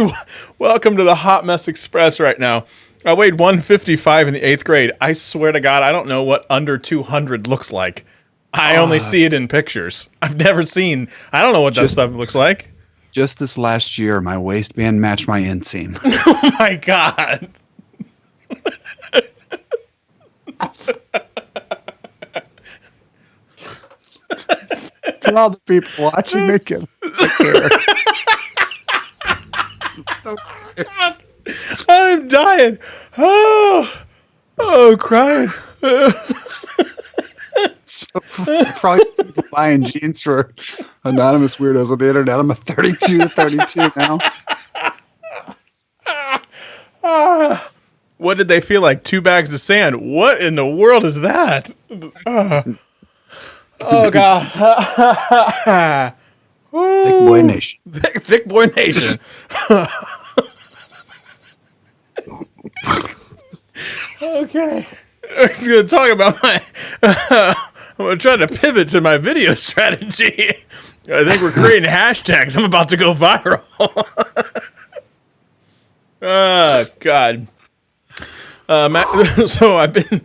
[SPEAKER 2] Welcome to the Hot Mess Express right now. I weighed 155 in the 8th grade. I swear to God, I don't know what under 200 looks like. I only see it in pictures. I've never seen. I don't know what that stuff looks like.
[SPEAKER 3] Just this last year, my waistband matched my inseam.
[SPEAKER 2] Oh my God.
[SPEAKER 4] For all the people watching, they can.
[SPEAKER 2] I'm dying. Oh, crying.
[SPEAKER 3] So probably people buying jeans for anonymous weirdos on the internet. I'm a 32 now.
[SPEAKER 2] What did they feel like? 2 bags of sand. What in the world is that? Oh, God.
[SPEAKER 3] Thick boy nation.
[SPEAKER 2] Thick boy nation. Okay. I'm going to talk about I'm going to try to pivot to my video strategy. I think we're creating hashtags. I'm about to go viral. Oh, God. So I've been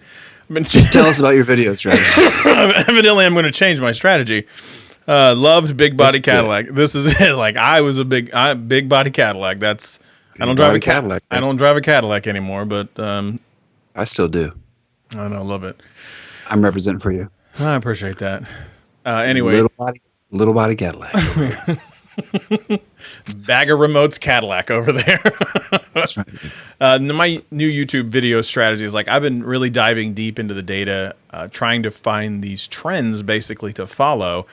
[SPEAKER 3] Tell us about your video strategy.
[SPEAKER 2] Evidently, I'm going to change my strategy. Loved big body Cadillac. This is it. Like I was a big body Cadillac. I don't drive a Cadillac. I don't drive a Cadillac anymore, but
[SPEAKER 3] I still do.
[SPEAKER 2] I know, love it.
[SPEAKER 3] I'm representing for you.
[SPEAKER 2] I appreciate that. Anyway,
[SPEAKER 3] little body Cadillac.
[SPEAKER 2] Bag of remotes Cadillac over there.
[SPEAKER 3] That's right.
[SPEAKER 2] My new YouTube video strategy is like I've been really diving deep into the data, trying to find these trends basically to follow.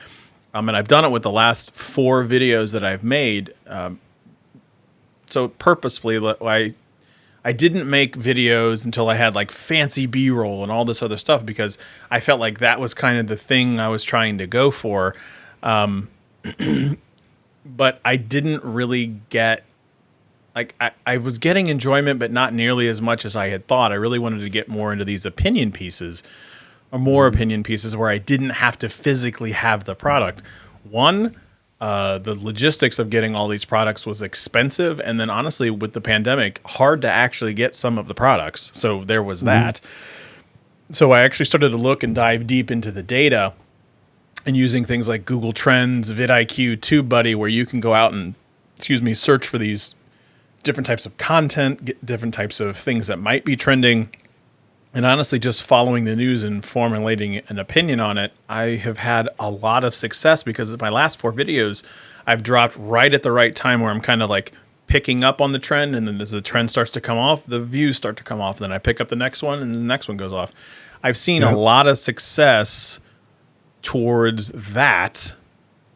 [SPEAKER 2] And I've done it with the last 4 videos that I've made. So purposefully, I didn't make videos until I had like fancy B-roll and all this other stuff because I felt like that was kind of the thing I was trying to go for. But I didn't really get, like, I was getting enjoyment, but not nearly as much as I had thought. I really wanted to get more into these opinion pieces, or more opinion pieces where I didn't have to physically have the product. One, the logistics of getting all these products was expensive. And then honestly, with the pandemic, hard to actually get some of the products. So there was that. So I actually started to look and dive deep into the data and using things like Google Trends, vidIQ, TubeBuddy, where you can go out and, search for these different types of content, get different types of things that might be trending. And honestly, just following the news and formulating an opinion on it, I have had a lot of success because of my last 4 videos, I've dropped right at the right time where I'm kind of like picking up on the trend. And then as the trend starts to come off, the views start to come off. Then I pick up the next one and the next one goes off. I've seen a lot of success towards that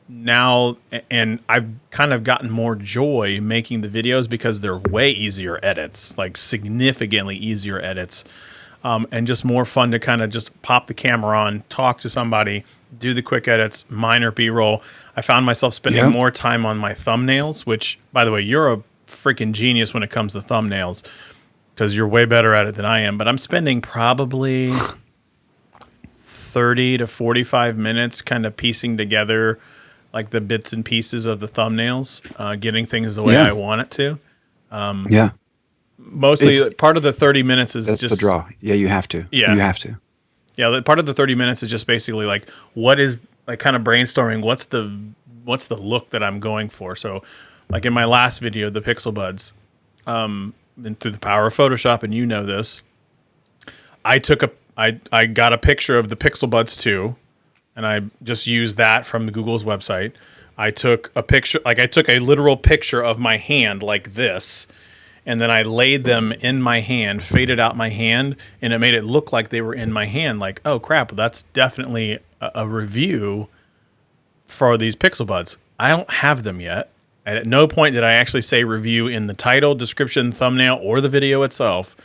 [SPEAKER 2] now, and I've kind of gotten more joy making the videos because they're way easier edits, like significantly easier edits. And just more fun to kind of just pop the camera on, talk to somebody, do the quick edits, minor B-roll. I found myself spending more time on my thumbnails, which, by the way, you're a freaking genius when it comes to thumbnails because you're way better at it than I am. But I'm spending probably 30 to 45 minutes kind of piecing together like the bits and pieces of the thumbnails, getting things the way I want it to. Mostly part of the 30 minutes is
[SPEAKER 3] that's
[SPEAKER 2] just
[SPEAKER 3] the draw. Yeah, you have to.
[SPEAKER 2] Yeah.
[SPEAKER 3] You have to.
[SPEAKER 2] Yeah, part of the 30 minutes is just basically like what is like kind of brainstorming what's the look that I'm going for. So like in my last video, the Pixel Buds, and through the power of Photoshop, and you know this, I got a picture of the Pixel Buds 2, and I just used that from Google's website. I took a picture, like I took a literal picture of my hand like this, and then I laid them in my hand, faded out my hand, and it made it look like they were in my hand. Like, oh crap, that's definitely a review for these Pixel Buds. I don't have them yet. And at no point did I actually say review in the title, description, thumbnail, or the video itself.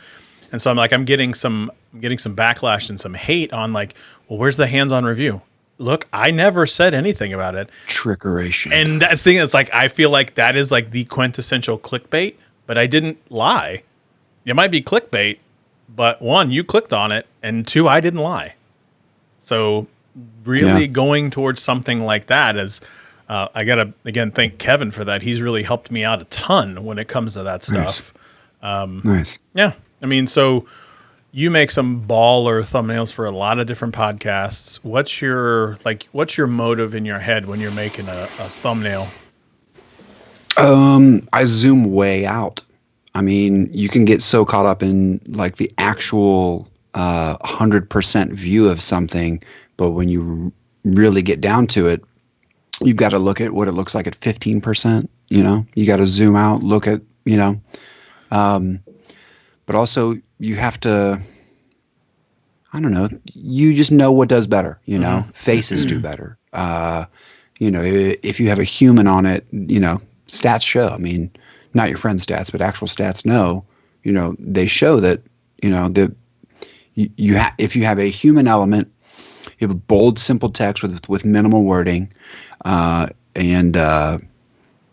[SPEAKER 2] And so I'm getting some backlash and some hate on like, well, where's the hands-on review? Look, I never said anything about it.
[SPEAKER 3] Trickeration.
[SPEAKER 2] And that's the thing. It's like, I feel like that is like the quintessential clickbait, but I didn't lie. It might be clickbait, but one, you clicked on it, and two, I didn't lie. So really going towards something like that is, I got to, again, thank Kevin for that. He's really helped me out a ton when it comes to that stuff.
[SPEAKER 3] Nice.
[SPEAKER 2] Yeah. I mean, so you make some baller thumbnails for a lot of different podcasts. What's your motive in your head when you're making a thumbnail?
[SPEAKER 3] I zoom way out. I mean, you can get so caught up in like the actual 100% view of something, but when you really get down to it, you've got to look at what it looks like at 15%. You know, you got to zoom out, look at, you know, but also you have to, I don't know, you just know what does better, you know, faces do better. You know, if you have a human on it, you know, stats show, I mean, not your friend's stats, but actual stats know, you know, they show that, you know, if you have a human element, you have a bold, simple text with minimal wording, and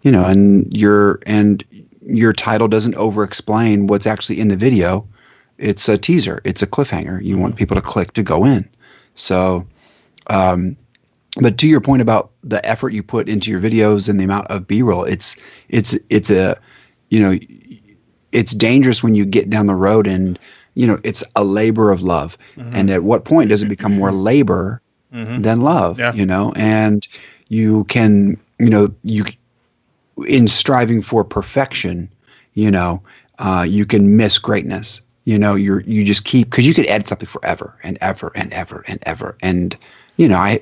[SPEAKER 3] you know, and your title doesn't over-explain what's actually in the video. It's a teaser. It's a cliffhanger. You want people to click to go in. So, but to your point about the effort you put into your videos and the amount of B-roll, it's a, you know, it's dangerous when you get down the road and, you know, it's a labor of love. And at what point does it become more labor than love?
[SPEAKER 2] Yeah.
[SPEAKER 3] You know, and you can, you know, in striving for perfection, you know, you can miss greatness. You know, you just keep, because you could edit something forever and ever and ever and ever. And, you know, I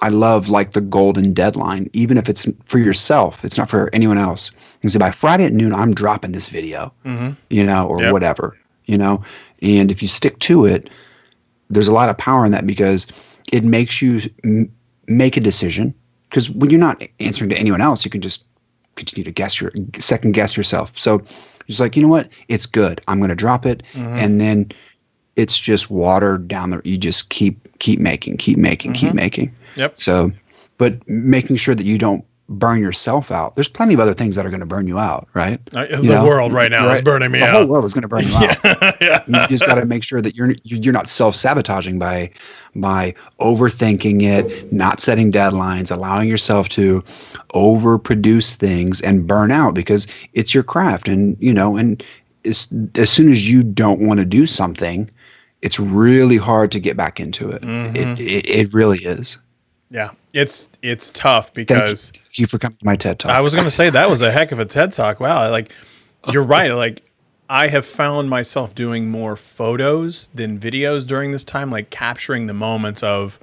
[SPEAKER 3] love like the golden deadline, even if it's for yourself, it's not for anyone else. You can say by Friday at noon, I'm dropping this video, you know, or whatever, you know, and if you stick to it, there's a lot of power in that because it makes you make a decision. Because when you're not answering to anyone else, you can just continue to second guess yourself. So it's like, you know what? It's good. I'm going to drop it. And then it's just water down there. You just keep making.
[SPEAKER 2] Yep.
[SPEAKER 3] So, but making sure that you don't burn yourself out. There's plenty of other things that are going to burn you out, right?
[SPEAKER 2] The world right now is burning me out.
[SPEAKER 3] The whole world is going to burn you out. You just got to make sure that you're not self-sabotaging by overthinking it, not setting deadlines, allowing yourself to overproduce things and burn out because it's your craft. And, you know, and as soon as you don't want to do something, it's really hard to get back into it. It really is.
[SPEAKER 2] Yeah, it's tough because
[SPEAKER 3] thank you for coming to my TED Talk.
[SPEAKER 2] I was going to say that was a heck of a TED Talk. Wow, like you're right. Like I have found myself doing more photos than videos during this time, like capturing the moments of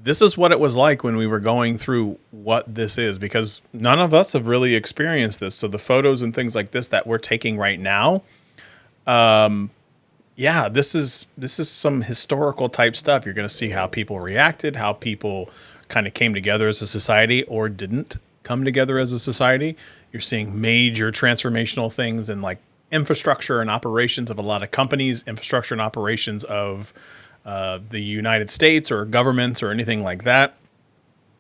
[SPEAKER 2] this is what it was like when we were going through what this is, because none of us have really experienced this. So the photos and things like this that we're taking right now, yeah, this is some historical type stuff. You're going to see how people reacted, how people kind of came together as a society or didn't come together as a society. You're seeing major transformational things in like infrastructure and operations of a lot of companies, infrastructure and operations of the United States or governments or anything like that.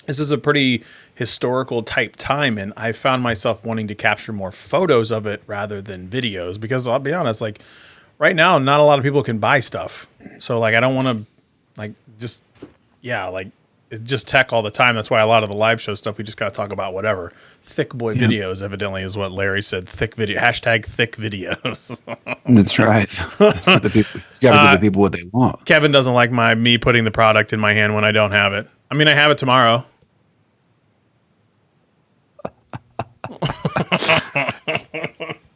[SPEAKER 2] This is a pretty historical type time, and I found myself wanting to capture more photos of it rather than videos because I'll be honest, like right now, not a lot of people can buy stuff. So like, I don't want to like, just, yeah, like it's just tech all the time. That's why a lot of the live show stuff, we just got to talk about whatever. Thick boy videos, evidently, is what Larry said. Thick video, hashtag thick videos.
[SPEAKER 3] That's right. That's what the people, you got to give the people what they want.
[SPEAKER 2] Kevin doesn't like me putting the product in my hand when I don't have it. I mean, I have it tomorrow.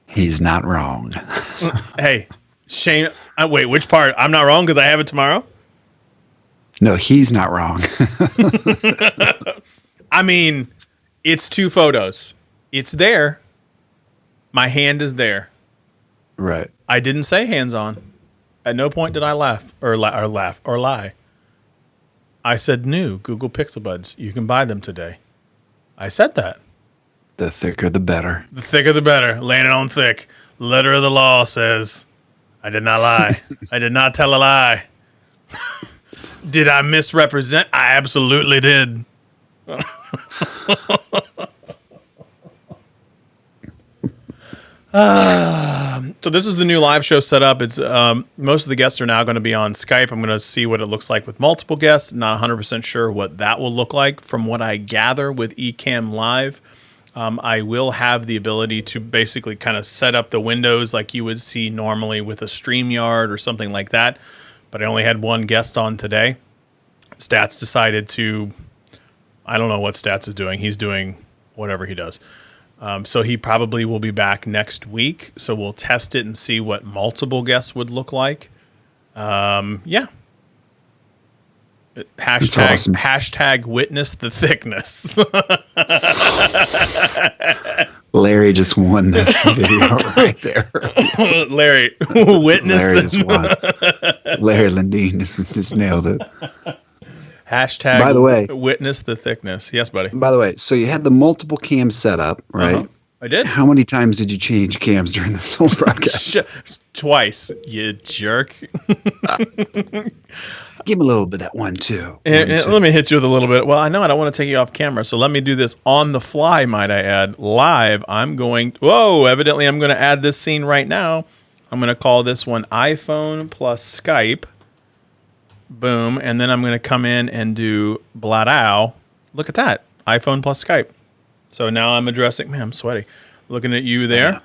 [SPEAKER 3] He's not wrong.
[SPEAKER 2] Hey, Shane, wait, which part? I'm not wrong because I have it tomorrow?
[SPEAKER 3] No, he's not wrong.
[SPEAKER 2] I mean, it's 2 photos. It's there. My hand is there.
[SPEAKER 3] Right.
[SPEAKER 2] I didn't say hands on. At no point did I laugh or lie. I said new Google Pixel Buds. You can buy them today. I said that.
[SPEAKER 3] The thicker, the better.
[SPEAKER 2] The thicker, the better. Laying it on thick. Letter of the law says, I did not lie. I did not tell a lie. Did I misrepresent? I absolutely did. So this is the new live show setup. It's most of the guests are now going to be on Skype. I'm going to see what it looks like with multiple guests. Not 100% sure what that will look like. From what I gather with ECamm Live, I will have the ability to basically kind of set up the windows like you would see normally with a StreamYard or something like that. But I only had one guest on today. Stats decided to, I don't know what Stats is doing. He's doing whatever he does. So he probably will be back next week. So we'll test it and see what multiple guests would look like. Yeah.
[SPEAKER 3] Awesome.
[SPEAKER 2] Hashtag witness the thickness.
[SPEAKER 3] Larry just won this video right there.
[SPEAKER 2] Larry, witness
[SPEAKER 3] Larry just won. Larry Lundeen just nailed it.
[SPEAKER 2] Hashtag,
[SPEAKER 3] by the way,
[SPEAKER 2] witness the thickness. Yes, buddy.
[SPEAKER 3] By the way, so you had the multiple cam setup, right?
[SPEAKER 2] Uh-huh. I did.
[SPEAKER 3] How many times did you change cams during this whole broadcast?
[SPEAKER 2] Twice, you jerk.
[SPEAKER 3] Give me a little bit of that 1, 2.
[SPEAKER 2] Let me hit you with a little bit. Well, I know I don't want to take you off camera, so let me do this on the fly, might I add. Live, evidently I'm going to add this scene right now. I'm going to call this one iPhone plus Skype. Boom. And then I'm going to come in and do Bladow. Look at that. iPhone plus Skype. So now I'm addressing, man, I'm sweaty. Looking at you there.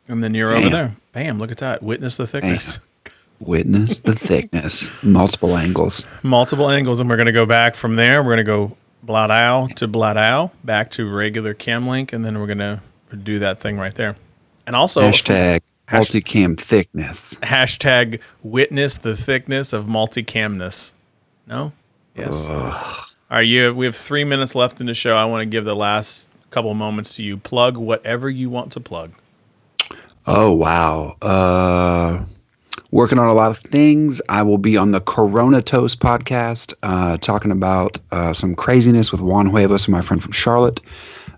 [SPEAKER 2] And then you're over there. Bam, look at that. Witness the thickness.
[SPEAKER 3] Witness the thickness. Multiple angles.
[SPEAKER 2] Multiple angles. And we're going to go back from there. We're going to go Bladow to Bladow, back to regular cam link. And then we're going to do that thing right there. And also...
[SPEAKER 3] Hashtag multicam thickness.
[SPEAKER 2] Hashtag witness the thickness of multicamness. No? Yes. All right, we have 3 minutes left in the show. I want to give the last couple of moments to you. Plug whatever you want to plug.
[SPEAKER 3] Oh, wow. Working on a lot of things. I will be on the Corona Toast podcast talking about some craziness with Juan Huevas, my friend from Charlotte.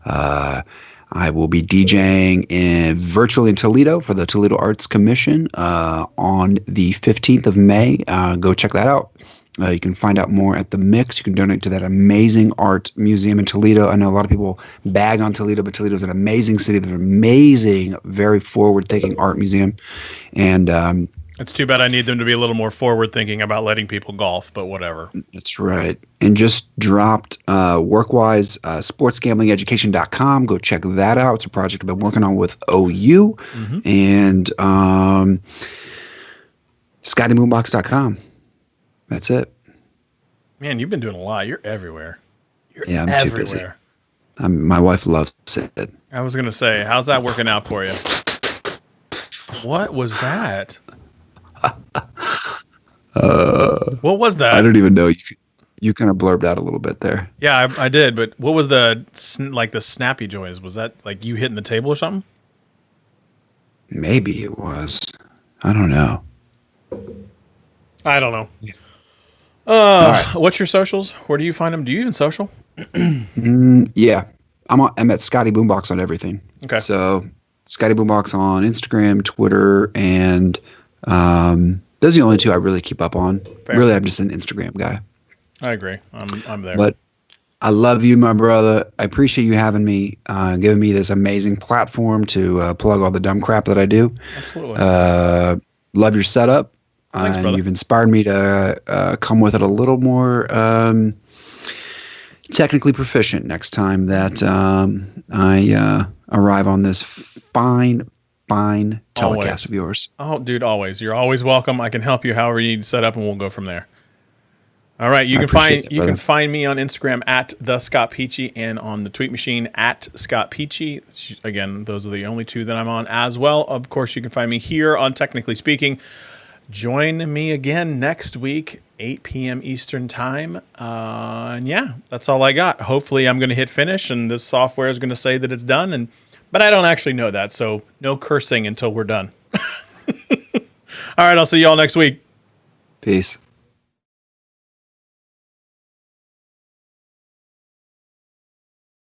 [SPEAKER 3] I will be DJing virtually in Toledo for the Toledo Arts Commission on the 15th of May. Go check that out. You can find out more at The Mix. You can donate to that amazing art museum in Toledo. I know a lot of people bag on Toledo, but Toledo is an amazing city. There's an amazing, very forward-thinking art museum. And
[SPEAKER 2] it's too bad I need them to be a little more forward-thinking about letting people golf, but whatever.
[SPEAKER 3] That's right. And just dropped Workwise, sportsgamblingeducation.com. Go check that out. It's a project I've been working on with OU. Mm-hmm. And ScottyBoombox.com. That's it.
[SPEAKER 2] Man, you've been doing a lot. You're everywhere.
[SPEAKER 3] I'm everywhere. Too busy. My wife loves it.
[SPEAKER 2] I was going to say, how's that working out for you? What was that? What was that?
[SPEAKER 3] I don't even know. You kind of blurbed out a little bit there.
[SPEAKER 2] Yeah, I did. But what was the snappy joys? Was that like you hitting the table or something?
[SPEAKER 3] Maybe it was. I don't know.
[SPEAKER 2] I don't know.
[SPEAKER 3] Yeah.
[SPEAKER 2] Right. What's your socials? Where do you find them? Do you even social?
[SPEAKER 3] Yeah, I'm at Scotty Boombox on everything.
[SPEAKER 2] Okay.
[SPEAKER 3] So Scotty Boombox on Instagram, Twitter, and those are the only two I really keep up on.
[SPEAKER 2] Fair.
[SPEAKER 3] Really, I'm just an Instagram guy.
[SPEAKER 2] I agree. I'm there.
[SPEAKER 3] But I love you, my brother. I appreciate you having me, giving me this amazing platform to plug all the dumb crap that I do.
[SPEAKER 2] Absolutely.
[SPEAKER 3] Love your setup.
[SPEAKER 2] Thanks,
[SPEAKER 3] and
[SPEAKER 2] brother.
[SPEAKER 3] You've inspired me to come with it a little more technically proficient next time that I arrive on this fine telecast
[SPEAKER 2] Always.
[SPEAKER 3] of yours.
[SPEAKER 2] Oh, dude, always. You're always welcome. I can help you however you need to set up, and we'll go from there. All right, you can find me on Instagram at the Scott Peachy and on the tweet machine at Scott Peachy. Again, those are the only two that I'm on as well. Of course, you can find me here on Technically Speaking. Join me again next week, 8 p.m. Eastern Time. And yeah, that's all I got. Hopefully, I'm going to hit finish, and this software is going to say that it's done. But I don't actually know that, so no cursing until we're done. All right, I'll see you all next week.
[SPEAKER 3] Peace.